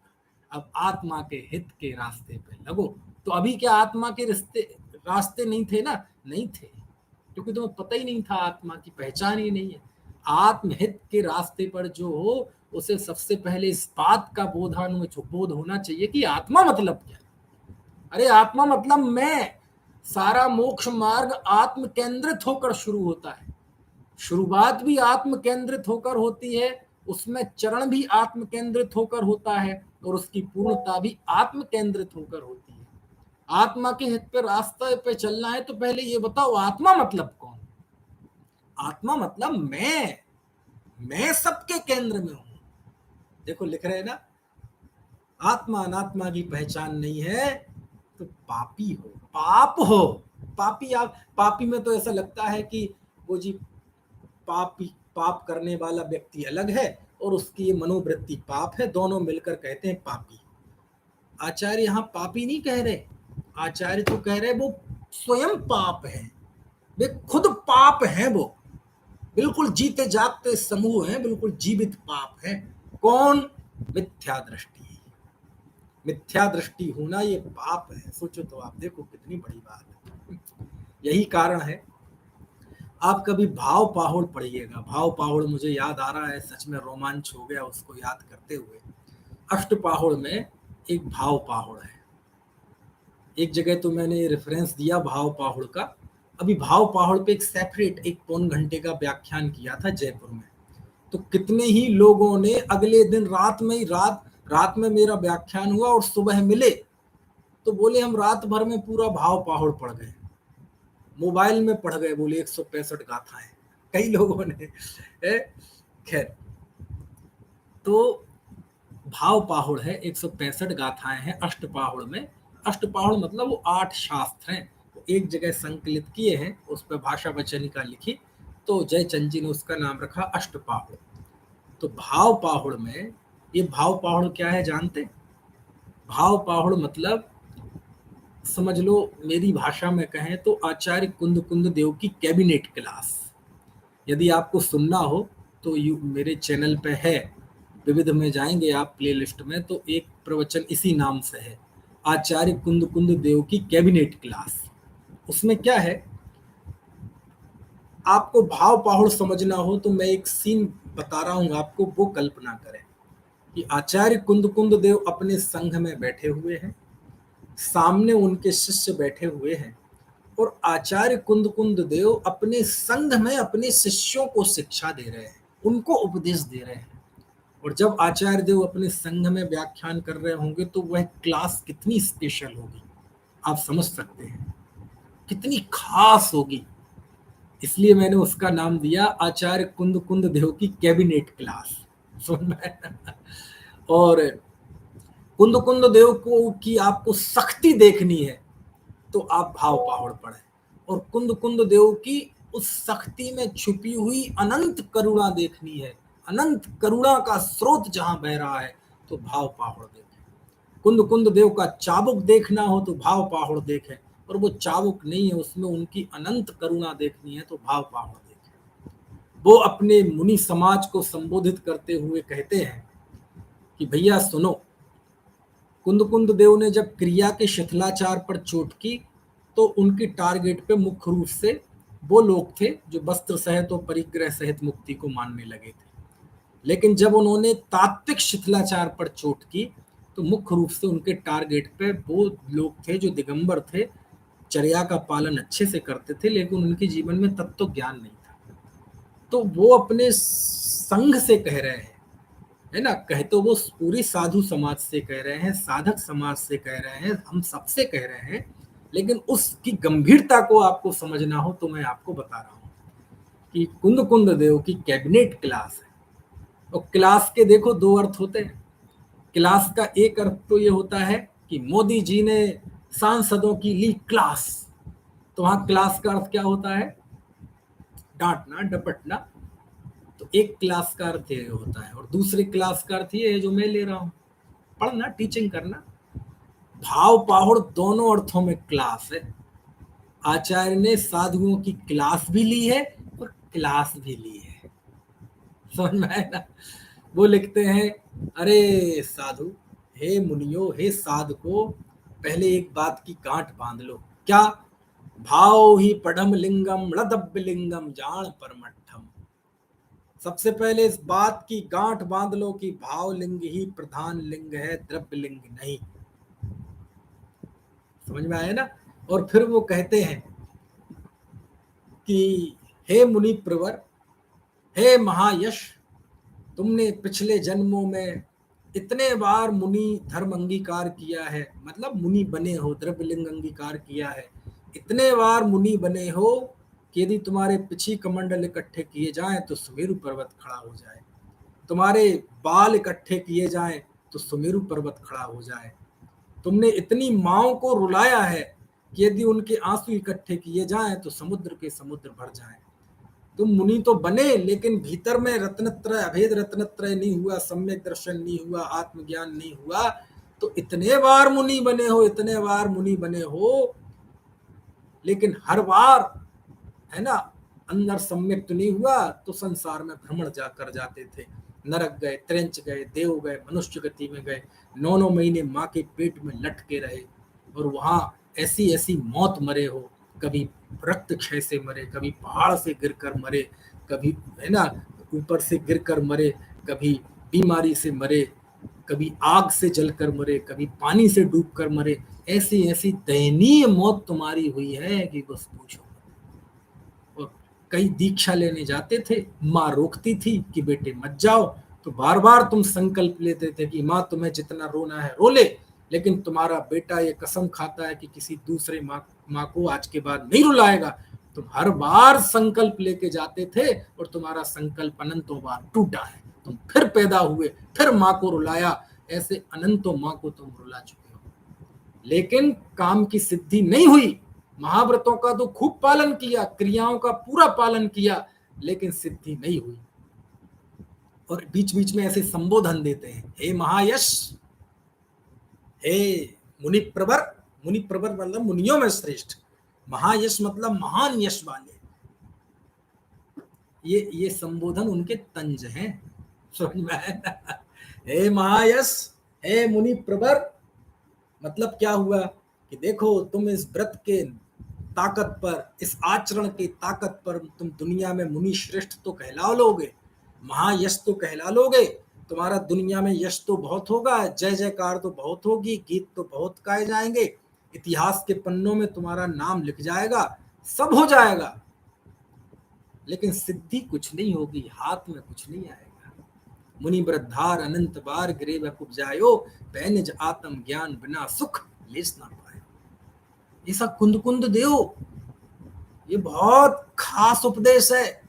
अब आत्मा के हित के रास्ते पे लगो। तो अभी क्या आत्मा के रास्ते नहीं थे ना? नहीं थे, क्योंकि तुम्हें पता ही नहीं था, आत्मा की पहचान ही नहीं है। आत्महित के रास्ते पर जो हो उसे सबसे पहले इस बात का बोध होना चाहिए कि आत्मा मतलब क्या है। अरे आत्मा मतलब मैं। सारा मोक्ष मार्ग आत्म केंद्रित होकर शुरू होता है। शुरुआत भी आत्म केंद्रित होकर होती है, उसमें चरण भी आत्म केंद्रित होकर होता है, और उसकी पूर्णता भी आत्म केंद्रित होकर होती है। आत्मा के हित पे रास्ते पे चलना है तो पहले ये बताओ आत्मा मतलब कौन? आत्मा मतलब मैं सबके केंद्र में हूं। देखो लिख रहे हैं ना, आत्मा अनात्मा की पहचान नहीं है तो पापी हो, पाप हो। पापी, आप पापी में तो ऐसा लगता है कि वो जी पापी, पाप करने वाला व्यक्ति अलग है और उसकी ये मनोवृत्ति पाप है, दोनों मिलकर कहते हैं पापी। आचार्य यहाँ पापी नहीं कह रहे, आचार्य तो कह रहे वो स्वयं पाप है, वे खुद पाप हैं, वो बिल्कुल जीते जागते समूह हैं, बिल्कुल जीवित पाप है। कौन? मिथ्या दृष्टि। मिथ्या दृष्टि होना ये पाप है। सोचो तो आप, देखो कितनी बड़ी बात है। यही कारण है, आप कभी भाव पाहुड़ पढ़िएगा। भाव पाहुड़ मुझे याद आ रहा है, सच में रोमांच हो गया उसको याद करते हुए। अष्टपाहुड़ में एक भाव पाहुड़ है। एक जगह तो मैंने रेफरेंस दिया भाव पाहुड़ का। अभी भाव पाहुड़ पे एक सेपरेट एक पौन घंटे का व्याख्यान किया था जयपुर में। तो कितने ही लोगों ने अगले दिन रात में ही रात में मेरा व्याख्यान हुआ और सुबह मिले तो बोले हम रात भर में पूरा भाव पाहुड़ पढ़ गए, मोबाइल में पढ़ गए, बोले 165 गाथाएं कई लोगों ने। खैर, तो भाव पाहुड़ है, 165 गाथाएं हैं अष्टपाहुड़ में। अष्टपाहुड़ मतलब वो 8 शास्त्र हैं, वो एक जगह संकलित किए हैं, उस पर भाषा वचनिका लिखी, तो जयचंद जी ने उसका नाम रखा अष्टपाहुड़। तो भाव पाहुड़ में, ये भाव पाहुड़ क्या है जानते? भाव पाहुड़ मतलब समझ लो, मेरी भाषा में कहें तो आचार्य कुंद कुंद देव की कैबिनेट क्लास। यदि आपको सुनना हो तो मेरे चैनल पे है, विविध में जाएंगे आप प्लेलिस्ट में, तो एक प्रवचन इसी नाम से है, आचार्य कुंद कुंद देव की कैबिनेट क्लास। उसमें क्या है, आपको भाव पाहुड़ समझना हो तो मैं एक सीन बता रहा हूं आपको, वो कल्पना करें कि आचार्य कुंद कुंद देव अपने संघ में बैठे हुए हैं, सामने उनके शिष्य बैठे हुए हैं, और आचार्य कुंद कुंद देव अपने संघ में अपने शिष्यों को शिक्षा दे रहे हैं, उनको उपदेश दे रहे हैं। और जब आचार्य देव अपने संघ में व्याख्यान कर रहे होंगे तो वह क्लास कितनी स्पेशल होगी, आप समझ सकते हैं, कितनी खास होगी। इसलिए मैंने उसका नाम दिया आचार्य कुंद कुंद देव की कैबिनेट क्लास। समझ में? और कुंद कुंद देव को की आपको शक्ति देखनी है तो आप भाव पाहुड़ पढ़े, और कुंद कुंद देव की उस शक्ति में छुपी हुई अनंत करुणा देखनी है, अनंत करुणा का स्रोत जहां बह रहा है तो भाव पाहुड़ देखें। कुंद कुंद देव का चाबुक देखना हो तो भाव पाहुड़ देखें, और वो चाबुक नहीं है, उसमें उनकी अनंत करुणा देखनी है तो भाव पाहुड़ देखें। वो अपने मुनि समाज को संबोधित करते हुए कहते हैं कि भैया सुनो, कुंद कुंद देव ने जब क्रिया के शिथिलाचार पर चोट की तो उनके टारगेट पे मुख्य रूप से वो लोग थे जो वस्त्र सहित और परिग्रह सहित मुक्ति को मानने लगे थे। लेकिन जब उन्होंने तात्विक शिथिलाचार पर चोट की तो मुख्य रूप से उनके टारगेट पे वो लोग थे जो दिगंबर थे, चर्या का पालन अच्छे से करते थे, लेकिन उनके जीवन में तत्व ज्ञान नहीं था। तो वो अपने संघ से कह रहे हैं, है ना, कहे तो वो पूरी साधु समाज से कह रहे हैं, साधक समाज से कह रहे हैं, हम सबसे कह रहे हैं, लेकिन उसकी गंभीरता को आपको समझना हो तो मैं आपको बता रहा हूं कि कुंद कुंद देव की कैबिनेट क्लास है। और क्लास के देखो दो अर्थ होते हैं। क्लास का एक अर्थ तो ये होता है कि मोदी जी ने सांसदों की ली क्लास, तो वहां क्लास का अर्थ क्या होता है? डांटना, डपटना। तो एक क्लास का अर्थ ये होता है, और दूसरे क्लास का अर्थ ये है जो मैं ले रहा हूं, पढ़ना, टीचिंग करना। भाव पाहुड़ दोनों अर्थों में क्लास है। आचार्य ने साधुओं की क्लास भी ली है और क्लास भी ली है, समझ में आया ना? वो लिखते हैं, अरे साधु, हे मुनियो, हे साधको, पहले एक बात की गांठ बांध लो। क्या? भाव ही पढ़म लिंगम लदब्य लिंगम जान परमठम। सबसे पहले इस बात की गांठ बांध लो कि भाव लिंग ही प्रधान लिंग है, द्रव्य लिंग नहीं। समझ में आया ना? और फिर वो कहते हैं कि हे मुनि प्रवर, हे महायश, तुमने पिछले जन्मों में इतने बार मुनि धर्म अंगीकार किया है, मतलब मुनि बने हो, द्रव्य लिंग अंगीकार किया है, इतने बार मुनि बने हो कि यदि तुम्हारे पिछी कमंडल इकट्ठे किए जाएं तो सुमेरु पर्वत खड़ा हो जाए, तुम्हारे बाल इकट्ठे किए जाएं तो सुमेरु पर्वत खड़ा हो जाए। तुमने इतनी माओं को रुलाया है कि यदि उनके आंसू इकट्ठे किए जाएं तो समुद्र के समुद्र भर जाएं। तुम मुनि तो बने, लेकिन भीतर में रत्नत्रय, अभेद रत्नत्रय नहीं हुआ, सम्यक दर्शन नहीं हुआ, आत्मज्ञान नहीं हुआ। तो इतने बार मुनि बने हो, इतने बार मुनि बने हो, लेकिन हर बार, है ना, अंदर सम्यक तो नहीं हुआ, तो संसार में भ्रमण जाकर जाते थे। नरक गए, त्रेंच गए, देव गए, मनुष्य गति में गए, 9 महीने माँ के पेट में लटके रहे, और वहां ऐसी ऐसी मौत मरे हो। कभी रक्त क्षय से मरे, कभी पहाड़ से गिरकर मरे, कभी, है ना, ऊपर से गिरकर मरे, कभी बीमारी से मरे, कभी आग से जलकर मरे, कभी पानी से डूबकर मरे। ऐसी ऐसी दयनीय मौत तुम्हारी हुई है कि बस पूछो। और कई दीक्षा लेने जाते थे, माँ रोकती थी कि बेटे मत जाओ, तो बार बार तुम संकल्प लेते थे कि माँ तुम्हें जितना रोना है रो ले, लेकिन तुम्हारा बेटा ये कसम खाता है कि किसी दूसरे माँ को आज के बाद नहीं रुलाएगा। तुम हर बार संकल्प लेके जाते थे और तुम्हारा संकल्प अनंतों बार टूटा है। तुम फिर पैदा हुए, फिर माँ को रुलाया, ऐसे अनंतों माँ को तुम रुला चुके हो, लेकिन काम की सिद्धि नहीं हुई। महाव्रतों का तो खूब पालन किया, क्रियाओं का पूरा पालन किया, लेकिन सिद्धि नहीं हुई। और बीच बीच में ऐसे संबोधन देते हैं, हे महायश, हे मुनि प्रवर। मुनि प्रवर मतलब मुनियों में श्रेष्ठ, महायश मतलब महान यश वाले। ये संबोधन उनके तंज हैं, समझ में आया ना? हे महायश, हे मुनि प्रवर, मतलब क्या हुआ कि देखो, तुम इस व्रत के ताकत पर, इस आचरण की ताकत पर तुम दुनिया में मुनि श्रेष्ठ तो कहला लोगे, महायश तो कहला लोगे, तुम्हारा दुनिया में यश तो बहुत होगा, जय जयकार तो बहुत होगी, गीत तो बहुत गाए जाएंगे, इतिहास के पन्नों में तुम्हारा नाम लिख जाएगा, सब हो जाएगा, लेकिन सिद्धि कुछ नहीं होगी, हाथ में कुछ नहीं आएगा। मुनि वृद्धार अनंत बार गिरे वकुब जायो, पैनिज आत्म ज्ञान बिना सुख लेस ना पाए। ऐसा कुंद कुंद देव, ये बहुत खास उपदेश है।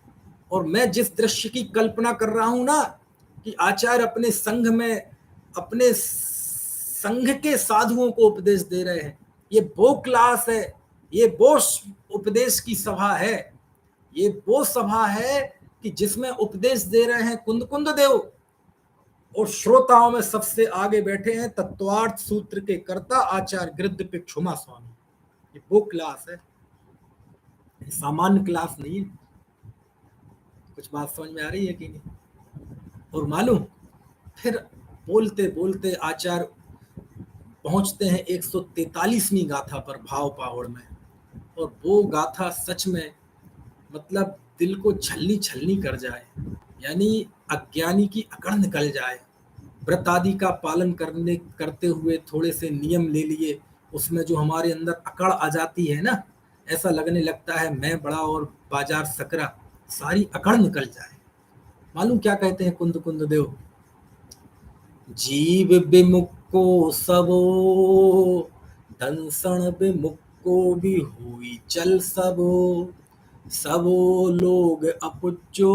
और मैं जिस दृश्य की कल्पना कर रहा हूं ना, कि आचार्य अपने संघ में, अपने संघ के साधुओं को उपदेश दे रहे हैं, ये वो क्लास है, ये वो उपदेश की सभा है, ये वो सभा है कि जिसमें उपदेश दे रहे हैं कुंद कुंद देव, और श्रोताओं में सबसे आगे बैठे हैं तत्वार्थ सूत्र के कर्ता आचार्य गृध्र क्षुमा स्वामी। ये वो क्लास है, सामान्य क्लास नहीं है। कुछ बात समझ में आ रही है कि नहीं? और मालूम, फिर बोलते बोलते आचार्य पहुंचते हैं 143वीं गाथा पर, भाव पाहुड़ में। और वो गाथा सच में मतलब दिल को छलनी छलनी कर जाए, यानी अज्ञानी की अकड़ निकल जाए। व्रत आदि का पालन करते हुए थोड़े से नियम ले लिए, उसमें जो हमारे अंदर अकड़ आ जाती है ना, ऐसा लगने लगता है मैं बड़ा और बाजार सकरा, सारी अकड़ निकल जाए। मालूम क्या कहते हैं कुंद कुंद देव? जीव विमुक्को सबो, दंसण विमुक्को भी हुई चल सबो, सबो लोग अपुच्चो,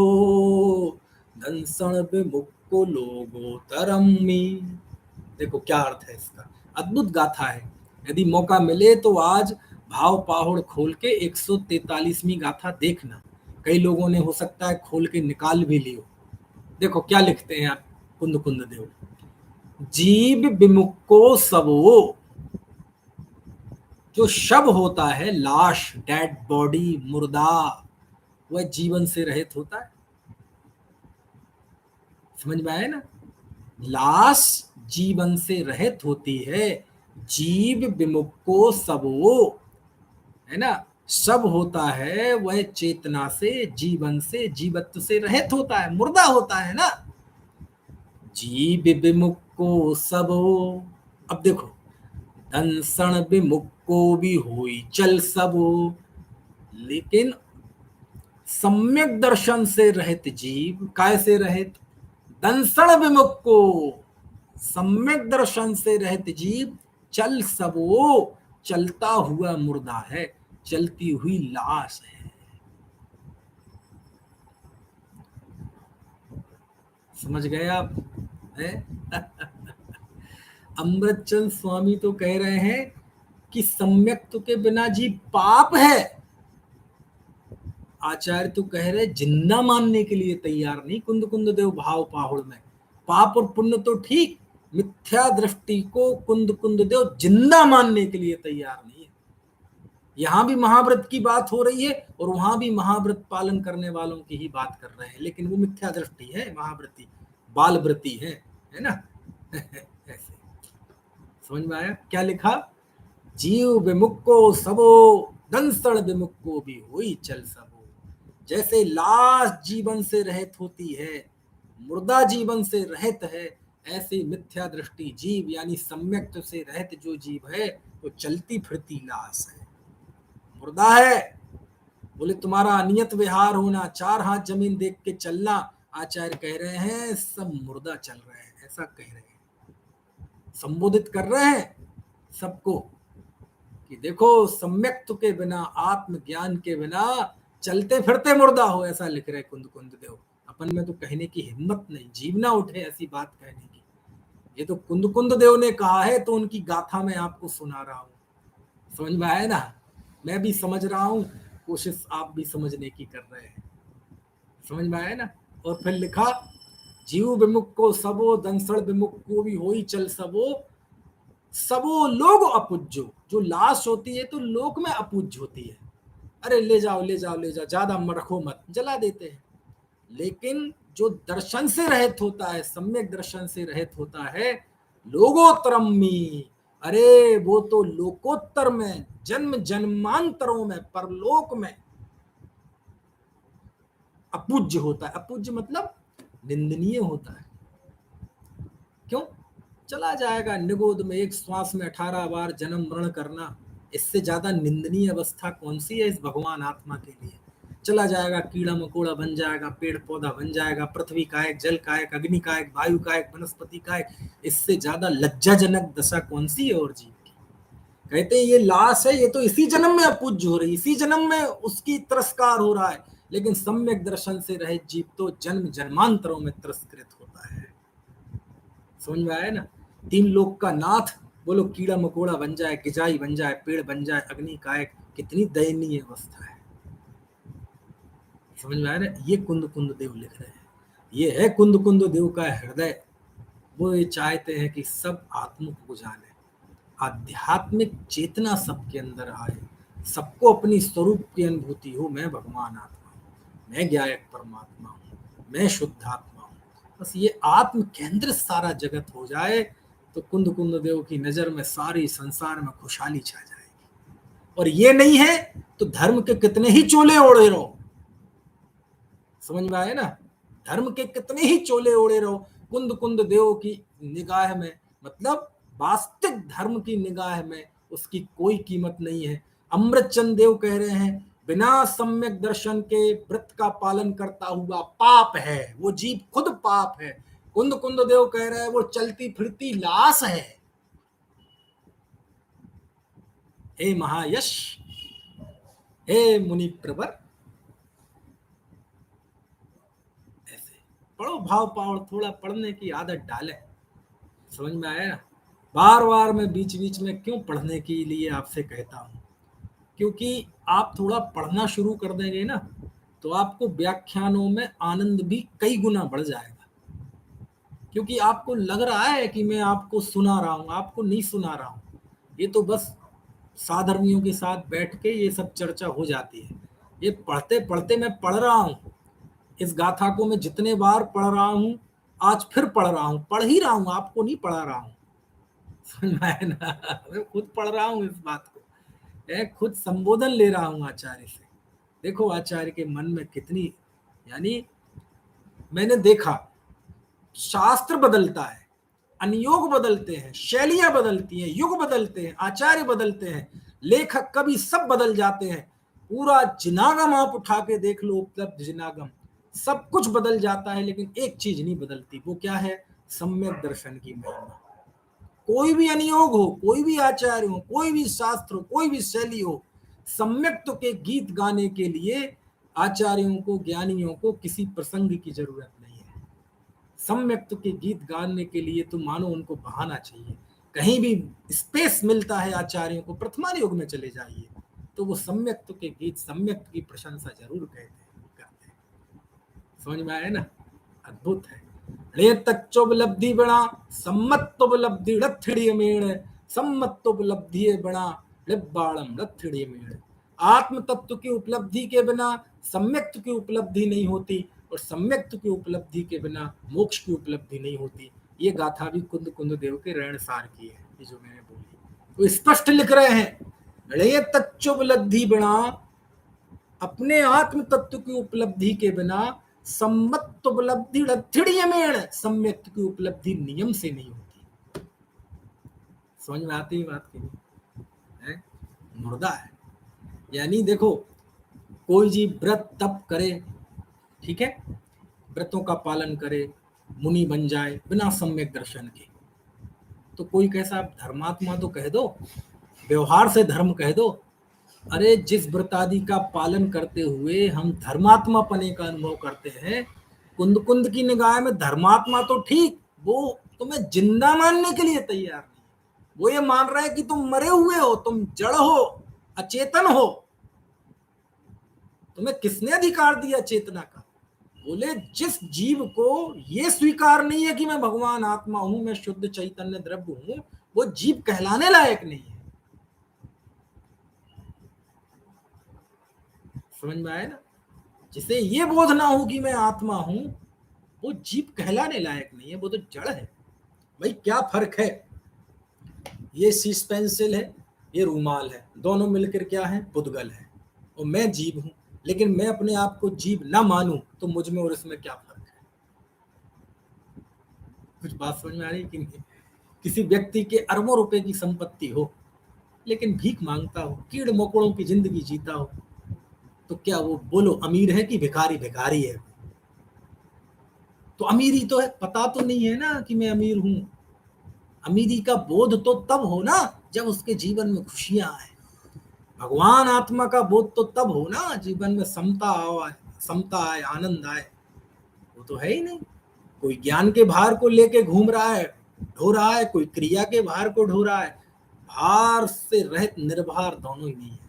दंसण विमुक्को लोगो तरम्मी। देखो क्या अर्थ है इसका, अद्भुत गाथा है। यदि मौका मिले तो आज भाव पाहुड़ खोल के 143वीं गाथा देखना। कई लोगों ने हो सकता है खोल के निकाल भी लियो। देखो क्या लिखते हैं आप कुंद कुंद देव। जीव विमुक्को सबो, जो शव होता है, लाश, डेड बॉडी, मुर्दा, वह जीवन से रहित होता है। समझ में आया ना? लाश जीवन से रहित होती है। जीव विमुक्को सबो, है ना? सब होता है वह चेतना से, जीवन से, जीवत्व से रहित होता है, मुर्दा होता है ना। जीव विमुक्को सबो। अब देखो, दंसण विमुक्को भी हुई चल सबो, लेकिन सम्यक दर्शन से रहित जीव, काय से रहित? दंसण विमुक्को, सम्यक दर्शन से रहित जीव चल सबो, चलता हुआ मुर्दा है, चलती हुई लाश है। समझ गए आप? है? अमृतचंद स्वामी तो कह रहे हैं कि सम्यक्त्व के बिना जीव पाप है। आचार्य तो कह रहे जिंदा मानने के लिए तैयार नहीं। कुंद कुंद देव भाव पाहुड़ में पाप और पुण्य तो ठीक, मिथ्या दृष्टि को कुंद कुंद देव जिंदा मानने के लिए तैयार नहीं है। यहां भी महाव्रत की बात हो रही है और वहां भी महाव्रत पालन करने वालों की ही बात कर रहे हैं, लेकिन वो मिथ्या दृष्टि है, महाव्रती बाल व्रती है ना? ऐसे समझ में आया क्या लिखा? जीव विमुक्को सबो, दंसण विमुक्को भी हुई चल सबो। जैसे लाश जीवन से रहित होती है, मुर्दा जीवन से रहित है, ऐसे मिथ्या दृष्टि जीव यानी सम्यक्त्व से रहित जो जीव है वो चलती फिरती लाश है, मुर्दा है। बोले तुम्हारा अनियत विहार होना, चार हाथ जमीन देख के चलना, आचार्य कह रहे हैं सब मुर्दा चल रहे हैं, ऐसा कह रहे हैं, संबोधित कर रहे हैं सबको कि देखो सम्यक्त्व के बिना, आत्मज्ञान के बिना चलते फिरते मुर्दा हो, ऐसा लिख रहे कुंद कुंद देव। अपन में तो कहने की हिम्मत नहीं, जीव ना उठे ऐसी बात कहने की। ये तो कुंद कुंद देव ने कहा है तो उनकी गाथा मैं आपको सुना रहा हूं। समझ में आया ना? मैं भी समझ रहा हूं, कोशिश आप भी समझने की कर रहे हैं। समझ में आया ना? और फिर लिखा जीव विमुख को सबो, दंसण विमुख को भी होई चल सबो, सबो लोग अपूज्यो। जो लाश होती है तो लोक में अपूज्य होती है, अरे ले जाओ ले जाओ ले जाओ, ज्यादा रखो मत, जला देते हैं। लेकिन जो दर्शन से रहित होता है, सम्यक दर्शन से रहित होता है, लोगोत्तरम्मी, अरे वो तो लोकोत्तर में, जन्म जन्मांतरों में, परलोक में अपूज्य होता है। अपूज्य मतलब निंदनीय होता है। क्यों? चला जाएगा निगोद में, एक श्वास में 18 बार जन्म मरण करना, इससे ज्यादा निंदनीय अवस्था कौन सी है इस भगवान आत्मा के लिए? चला जाएगा, कीड़ा मकोड़ा बन जाएगा, पेड़ पौधा बन जाएगा, पृथ्वी का एक, जल का एक, अग्नि का एक, वायु का एक, वनस्पति का एक, इससे ज्यादा लज्जाजनक दशा कौन सी है और जीव की? कहते हैं ये लाश है, ये तो इसी जन्म में अपूज्य हो रही, इसी जन्म में उसकी तिरस्कार हो रहा है, लेकिन सम्यक दर्शन से रहित जीव तो जन्म जन्मांतरों में तिरस्कृत होता है। समझ में आया ना? तीन लोक का नाथ, बोलो कीड़ा मकोड़ा बन जाए, गिजाई बन जाए, पेड़ बन जाए, अग्नि का एक, कितनी दयनीय अवस्था है। समझ में आया ना? ये कुंद कुंद देव लिख रहे हैं, ये है कुंद कुंद देव का हृदय। वो ये चाहते हैं कि सब आत्मा को जाने, आध्यात्मिक चेतना सबके अंदर आए, सबको अपनी स्वरूप की अनुभूति हो, मैं भगवान आत्मा हूँ, मैं ज्ञायक परमात्मा हूँ, मैं शुद्धात्मा हूँ। बस ये आत्म केंद्रित सारा जगत हो जाए तो कुंद कुंद देव की नजर में सारी संसार में खुशहाली छा जाएगी। और ये नहीं है तो धर्म के कितने ही चोले ओढ़े रहो। समझ में आए ना, धर्म के कितने ही चोले ओढ़े रहो, कुंद कुंद देव की निगाह में, मतलब वास्तविक धर्म की निगाह में उसकी कोई कीमत नहीं है। अमृतचंद देव कह रहे हैं, बिना सम्यक दर्शन के व्रत का पालन करता हुआ पाप है, वो जीव खुद पाप है। कुंद कुंद देव कह रहे हैं, वो चलती फिरती लाश है। हे महायश, हे मुनि प्रवर, ऐसे पढ़ो, भाव पाओ, थोड़ा पढ़ने की आदत डालें। समझ में आया ना। बार बार मैं बीच बीच में क्यों पढ़ने के लिए आपसे कहता हूँ, क्योंकि आप थोड़ा पढ़ना शुरू कर देंगे ना तो आपको व्याख्यानों में आनंद भी कई गुना बढ़ जाएगा। क्योंकि आपको लग रहा है कि मैं आपको सुना रहा हूँ, आपको नहीं सुना रहा हूँ, ये तो बस साधर्मियों के साथ बैठ के ये सब चर्चा हो जाती है। ये पढ़ते पढ़ते मैं पढ़ रहा हूँ, इस गाथा को मैं जितने बार पढ़ रहा हूँ, आज फिर पढ़ रहा हूँ, पढ़ ही रहा हूँ, आपको नहीं पढ़ा रहा हूँ। समझ में आया ना, मैं खुद पढ़ रहा हूँ इस बात को, मैं खुद संबोधन ले रहा हूँ आचार्य से। देखो आचार्य के मन में कितनी, यानी मैंने देखा शास्त्र बदलता है, अनुयोग बदलते हैं, शैलियां बदलती हैं, युग बदलते हैं, आचार्य बदलते हैं, लेखक कवि सब बदल जाते हैं। पूरा जिनागम आप उठा के देख लो, उपलब्ध जिनागम, सब कुछ बदल जाता है, लेकिन एक चीज नहीं बदलती, वो क्या है? सम्यक दर्शन की महिमा। कोई भी अनुयोग हो, कोई भी आचार्य हो, कोई भी शास्त्र हो, कोई भी शैली हो, सम्यक्त के गीत गाने के लिए आचार्यों को, ज्ञानियों को किसी प्रसंग की जरूरत नहीं है। सम्यक्त के गीत गाने के लिए तो मानो उनको बहाना चाहिए। कहीं भी स्पेस मिलता है आचार्यों को, प्रथमान युग में चले जाइए तो वो सम्यक्त के गीत, सम्यक्त की प्रशंसा जरूर करते हैं। समझ में आया ना, अद्भुत है। ळेतच्चोपलब्धि बना सम्मत्तोपलब्धि रथिड़ियमेण, सम्मत्तोपलब्धि बना लिब्बाणम रथिड़ियमेण। आत्म तत्व की उपलब्धि के बिना सम्यक्त की उपलब्धि नहीं होती, और सम्यक्त की उपलब्धि के बिना मोक्ष की उपलब्धि नहीं होती। ये गाथा भी कुंद कुंद देव के रणसार की है, ये जो मैंने बोली। तो स्पष्ट लिख रहे हैं, ळेतच्चोपलब्धि बना, अपने आत्म तत्व की उपलब्धि के बिना सम्मत उपलब्धि रथिड़ियमेण, सम्यक्त की उपलब्धि नियम से नहीं होती। समझ में आती है बात की है? मुर्दा है। यानी देखो, कोई जीव व्रत तप करे, ठीक है, व्रतों का पालन करे, मुनि बन जाए बिना सम्यक दर्शन के, तो कोई कैसा धर्मात्मा तो कह दो, व्यवहार से धर्म कह दो। अरे जिस व्रत आदि का पालन करते हुए हम धर्मात्मा पने का अनुभव करते हैं, कुंद कुंद की निगाह में धर्मात्मा तो ठीक, वो तुम्हें जिंदा मानने के लिए तैयार नहीं। वो ये मान रहा है कि तुम मरे हुए हो, तुम जड़ हो, अचेतन हो। तुम्हें किसने अधिकार दिया चेतना का? बोले जिस जीव को ये स्वीकार नहीं है कि मैं भगवान आत्मा हूं, मैं शुद्ध चैतन्य द्रव्य हूं, वो जीव कहलाने लायक नहीं है। समझ में आया ना? जिसे ये बोध ना हो कि मैं आत्मा हूं, वो जीव कहलाने लायक नहीं है, वो तो जड़ है। भाई क्या फर्क है? ये शीश पेंसिल है, ये रूमाल है, दोनों मिलकर क्या है? पुद्गल है। और मैं जीव हूं, लेकिन मैं अपने आप को जीव ना मानूं तो मुझ में और इसमें क्या फर्क है? कुछ बात समझ में आ रही कि नहीं? किसी व्यक्ति के अरबों रुपए की संपत्ति हो, लेकिन भीख मांगता हो, कीड़ मकोड़ों की जिंदगी जीता हो, तो क्या वो बोलो अमीर है कि भिखारी? भिखारी है। तो अमीरी तो है, पता तो नहीं है ना कि मैं अमीर हूं। अमीरी का बोध तो तब हो ना जब उसके जीवन में खुशियां आए। भगवान आत्मा का बोध तो तब हो ना जीवन में समता आए, समता आए, आनंद आए। वो तो है ही नहीं। कोई ज्ञान के भार को लेके घूम रहा है, ढो रहा है, कोई क्रिया के भार को ढो रहा है। भार से रहित निर्भार दोनों ही नहीं है।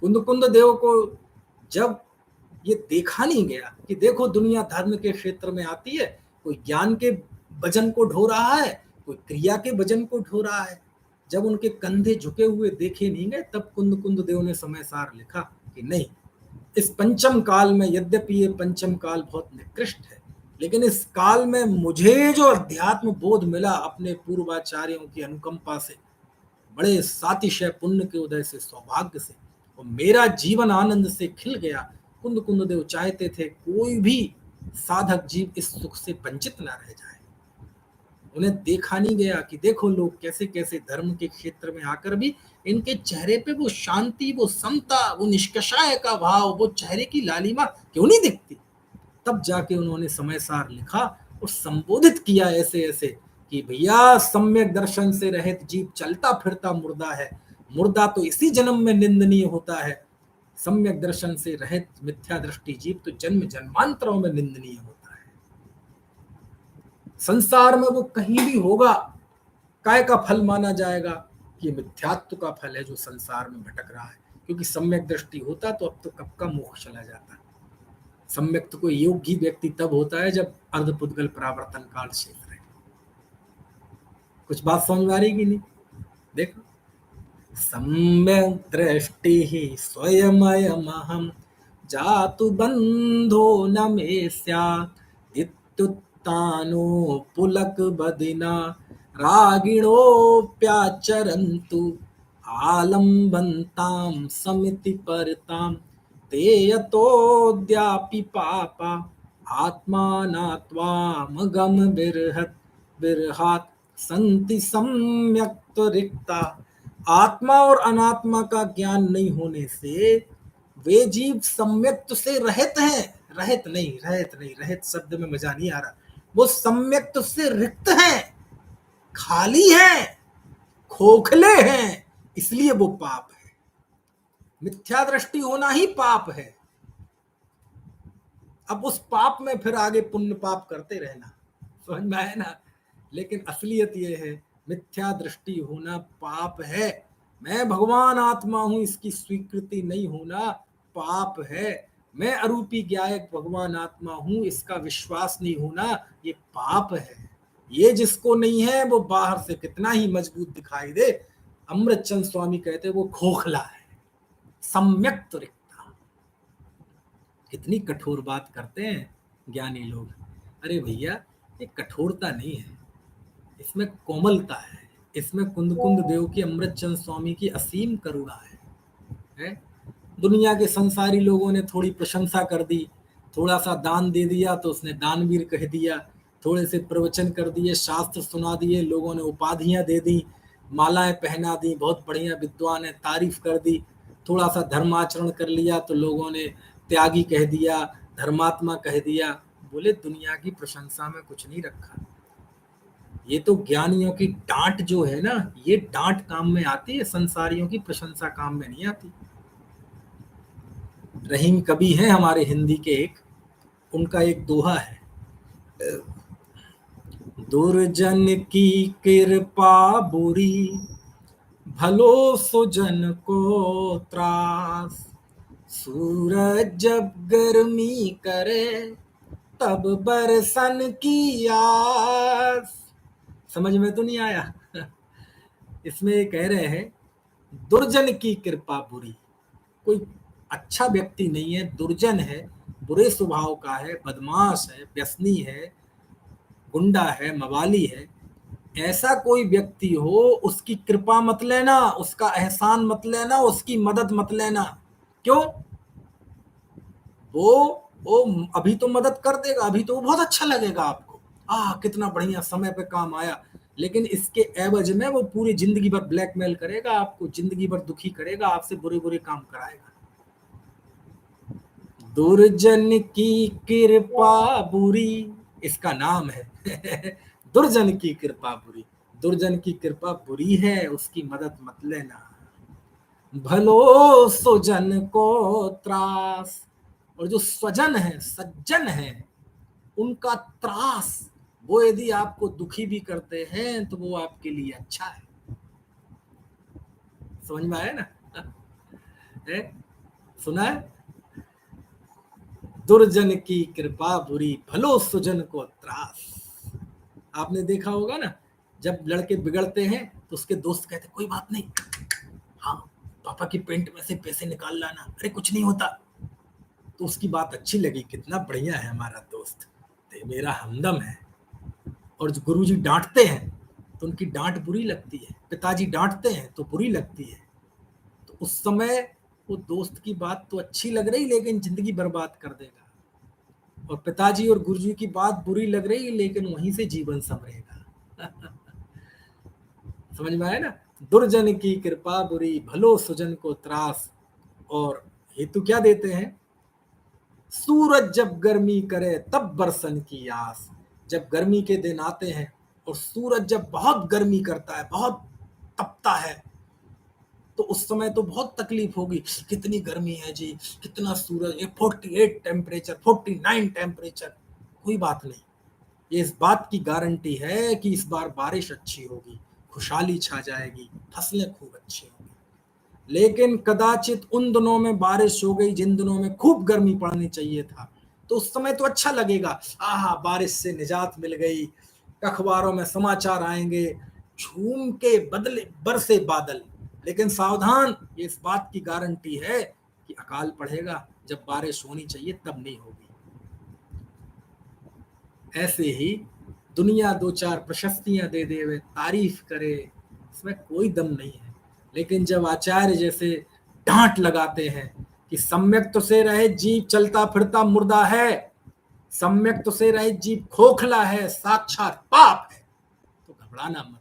कुंद कुंद देव को जब ये देखा नहीं गया कि देखो दुनिया धर्म के क्षेत्र में आती है, कोई ज्ञान के वजन को ढो रहा है, कोई क्रिया के वजन को ढो रहा है, जब उनके कंधे झुके हुए देखे नहीं गए, तब कुंद कुंद देव ने समय सार लिखा कि नहीं, इस पंचम काल में, यद्यपि ये पंचम काल बहुत निकृष्ट है, लेकिन इस काल में मुझे जो अध्यात्म बोध मिला अपने पूर्वाचार्यों की अनुकंपा से, बड़े सातिशय पुण्य के उदय से, सौभाग्य से, और मेरा जीवन आनंद से खिल गया। कुंद कुंद देव चाहते थे कोई भी साधक जीव इस सुख से वंचित न रह जाए। उन्हें देखा नहीं गया कि देखो लोग कैसे कैसे धर्म के क्षेत्र में आकर भी इनके चेहरे पे वो शांति, वो समता, वो निष्कषाय का भाव, वो चेहरे की लालिमा क्यों नहीं दिखती। तब जाके उन्होंने समय सार लिखा और संबोधित किया ऐसे ऐसे कि भैया सम्यक दर्शन से रहित जीव चलता फिरता मुर्दा है, मुर्दा तो इसी जन्म में निंदनीय होता है, सम्यक दर्शन से रहित मिथ्या दृष्टि जीव तो जन्म जन्मांतरों में निंदनीय होता है। संसार में वो कहीं भी होगा, काय का फल माना जाएगा कि मिथ्यात्व का फल है जो संसार में भटक रहा है, क्योंकि सम्यक दृष्टि होता तो अब तो कब का मोक्ष चला जाता। सम्यक तो कोई योगी व्यक्ति तब होता है जब अर्धपुद्गल परावर्तन काल शेष रहे। कुछ बात समझ आ रही कि नहीं? देखो, सम्यक दृष्टि स्वयमयमहं जातु बंधो न मे स्यात् इत्युत्थानो पुलक बदिना रागिणोऽप्याचरन्तु आलम्बन्तां समिति परतां ते यतोऽद्यापि पापा आत्मानात्वामगम बिरहात् संति सम्यक्त रिक्ता। आत्मा और अनात्मा का ज्ञान नहीं होने से वे जीव सम्यक्त से रहित हैं। रहित शब्द में मजा नहीं आ रहा, वो सम्यक्त से रिक्त हैं, खाली हैं, खोखले हैं, इसलिए वो पाप है। मिथ्या दृष्टि होना ही पाप है। अब उस पाप में फिर आगे पुण्य पाप करते रहना, समझ में आया ना। लेकिन असलियत ये है, मिथ्या दृष्टि होना पाप है। मैं भगवान आत्मा हूं इसकी स्वीकृति नहीं होना पाप है। मैं अरूपी ज्ञायक भगवान आत्मा हूं इसका विश्वास नहीं होना ये पाप है। ये जिसको नहीं है वो बाहर से कितना ही मजबूत दिखाई दे, अमृतचंद स्वामी कहते वो खोखला है, सम्यक्त रिक्ता। कितनी कठोर बात करते हैं ज्ञानी लोग। अरे भैया, ये कठोरता नहीं है, इसमें कोमलता है, इसमें कुंद कुंद देव की अमृतचंद स्वामी की असीम करुणा है? दुनिया के संसारी लोगों ने थोड़ी प्रशंसा कर दी, थोड़ा सा दान दे दिया तो उसने दानवीर कह दिया, थोड़े से प्रवचन कर दिए, शास्त्र सुना दिए, लोगों ने उपाधियां दे दी, मालाएं पहना दी, बहुत बढ़िया विद्वान है, तारीफ कर दी। थोड़ा सा धर्माचरण कर लिया तो लोगों ने त्यागी कह दिया, धर्मात्मा कह दिया। बोले दुनिया की प्रशंसा में कुछ नहीं रखा। ये तो ज्ञानियों की डांट जो है ना, ये डांट काम में आती है, संसारियों की प्रशंसा काम में नहीं आती। रहीम कवि हैं हमारे हिंदी के एक, उनका एक दोहा है, दुर्जन की कृपा बुरी भलो सुजन को त्रास, सूरज जब गर्मी करे तब बरसन की आस। समझ में तो नहीं आया? इसमें कह रहे हैं दुर्जन की कृपा बुरी, कोई अच्छा व्यक्ति नहीं है, दुर्जन है, बुरे स्वभाव का है, बदमाश है, व्यसनी है, गुंडा है, मवाली है, ऐसा कोई व्यक्ति हो उसकी कृपा मत लेना, उसका एहसान मत लेना, उसकी मदद मत लेना। क्यों? वो अभी तो मदद कर देगा, अभी तो बहुत अच्छा लगेगा आपको, कितना बढ़िया समय पे काम आया, लेकिन इसके एवज में वो पूरी जिंदगी भर ब्लैकमेल करेगा आपको, जिंदगी भर दुखी करेगा, आपसे बुरे बुरे काम कराएगा। दुर्जन की कृपा बुरी, इसका नाम है दुर्जन की कृपा बुरी। दुर्जन की कृपा बुरी है, उसकी मदद मत लेना। भलो सुजन को त्रास, और जो स्वजन है, सज्जन है, उनका त्रास, वो यदि आपको दुखी भी करते हैं तो वो आपके लिए अच्छा है। समझ में आया ना? सुना है? दुर्जन की कृपा बुरी भलो सुजन को त्रास। आपने देखा होगा ना, जब लड़के बिगड़ते हैं तो उसके दोस्त कहते कोई बात नहीं, हाँ पापा की पेंट में से पैसे निकाल लाना, अरे कुछ नहीं होता। तो उसकी बात अच्छी लगी, कितना बढ़िया है हमारा दोस्त, तो मेरा हमदम है। और जो गुरुजी डांटते हैं तो उनकी डांट बुरी लगती है, पिताजी डांटते हैं तो बुरी लगती है। तो उस समय वो दोस्त की बात तो अच्छी लग रही लेकिन जिंदगी बर्बाद कर देगा, और पिताजी और गुरुजी की बात बुरी लग रही लेकिन वहीं से जीवन संवरेगा। समझ में आया ना? दुर्जन की कृपा बुरी, भलो सुजन को त्रास। और हेतु क्या देते हैं? सूरज जब गर्मी करे तब बरसन की आस। जब गर्मी के दिन आते हैं और सूरज जब बहुत गर्मी करता है, बहुत तपता है, तो उस समय तो बहुत तकलीफ होगी, कितनी गर्मी है जी, कितना सूरज, ये 48 टेम्परेचर, 49 टेम्परेचर। कोई बात नहीं, ये इस बात की गारंटी है कि इस बार बारिश अच्छी होगी, खुशहाली छा जाएगी, फसलें खूब अच्छी होंगी। लेकिन कदाचित उन दिनों में बारिश हो गई जिन दिनों में खूब गर्मी पड़नी चाहिए था, तो उस समय तो अच्छा लगेगा, आहा बारिश से निजात मिल गई, अखबारों में समाचार आएंगे, झूम के बदले बरसे बादल। लेकिन सावधान, ये इस बात की गारंटी है कि अकाल पड़ेगा, जब बारिश होनी चाहिए तब नहीं होगी। ऐसे ही दुनिया दो चार प्रशस्तियां दे दे, वे तारीफ करे, इसमें कोई दम नहीं है। लेकिन जब आचार्य जैसे डांट लगाते हैं कि सम्यक तो से रहे जीव चलता फिरता मुर्दा है, सम्यक तो से रहे जीव खोखला है, साक्षात पाप है, तो घबराना मत।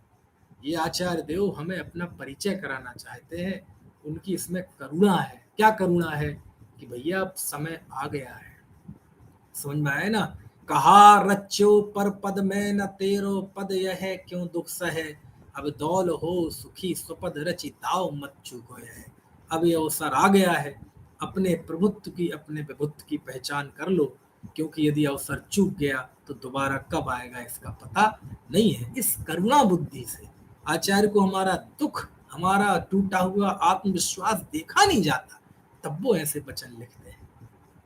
ये आचार्य देव हमें अपना परिचय कराना चाहते हैं, उनकी इसमें करुणा है। क्या करुणा है? कि भैया अब समय आ गया है। समझ में आए ना? कहा रच्यो पर पद में न तेरो पद यह क्यों दुख सहे, अब दौल हो सुखी सुपद रचि दाव मत चूको है। अब ये अवसर आ गया है, अपने प्रभुत्व की, अपने विभुत्व की पहचान कर लो, क्योंकि यदि अवसर चूक गया तो दोबारा कब आएगा इसका पता नहीं है। इस करुणा बुद्धि से आचार्य को हमारा दुख, हमारा टूटा हुआ आत्मविश्वास देखा नहीं जाता, तब वो ऐसे वचन लिखते हैं।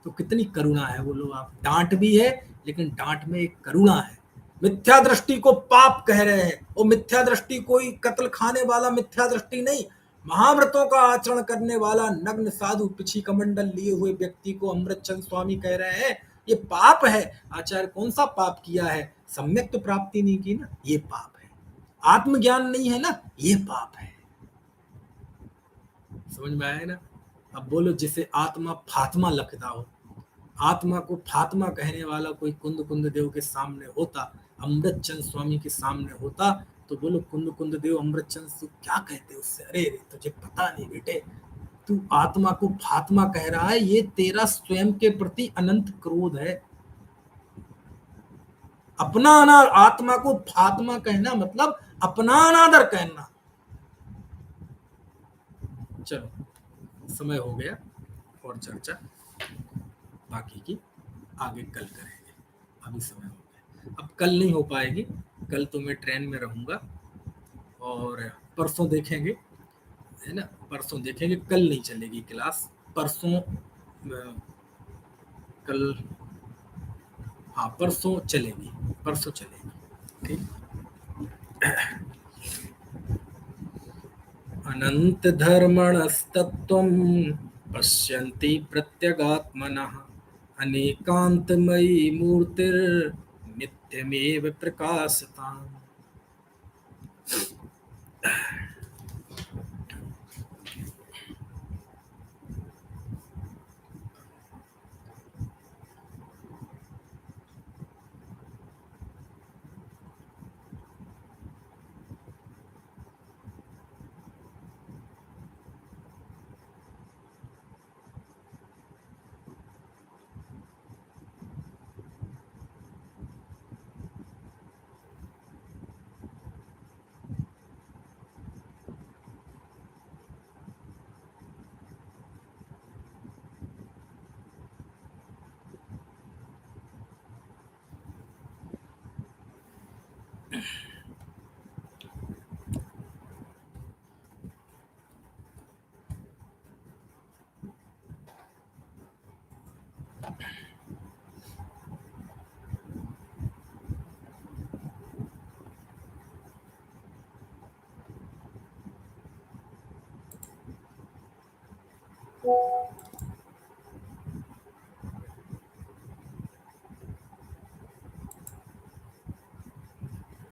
तो कितनी करुणा है, बोलो आप। डांट भी है लेकिन डांट में एक करुणा है। मिथ्या दृष्टि को पाप कह रहे हैं, और मिथ्या दृष्टि कोई कत्ल खाने वाला मिथ्या दृष्टि नहीं, महाव्रतों का आचरण करने वाला नग्न साधु पिछी कमंडल लिए हुए व्यक्ति को अमृतचंद स्वामी कह रहे हैं ये पाप है। आचार्य कौन सा पाप किया है? सम्यक तो प्राप्ति नहीं की ना, ये पाप है। आत्मज्ञान नहीं है ना, ये पाप है। समझ में आया ना? अब बोलो, जिसे आत्मा फात्मा लखता हो, आत्मा को फात्मा कहने वाला कोई कुंद कुंद देव के सामने होता, अमृतचंद स्वामी के सामने होता, तो बोलो कुंद कुंद देव अमृतचंद तू क्या कहते उससे? अरे रे तुझे पता नहीं बेटे, तू आत्मा को फात्मा कह रहा है, ये तेरा स्वयं के प्रति अनंत क्रोध है। अपना अनादर, आत्मा को फात्मा कहना मतलब अपना अनादर कहना। चलो समय हो गया, और चर्चा बाकी की आगे कल करेंगे, अभी समय हो गया। अब कल नहीं हो पाएगी, कल तो मैं ट्रेन में रहूंगा, और परसों देखेंगे, है ना? परसों देखेंगे, कल नहीं चलेगी क्लास, परसों कल, हाँ परसों चलेगी, परसों चलेगी, ठीक। अनंत धर्मणस्तत्त्वं पश्यन्ति प्रत्यगात्मनः, अनेकान्तमयी मूर्तिर्नित्यमेव प्रकाशताम्।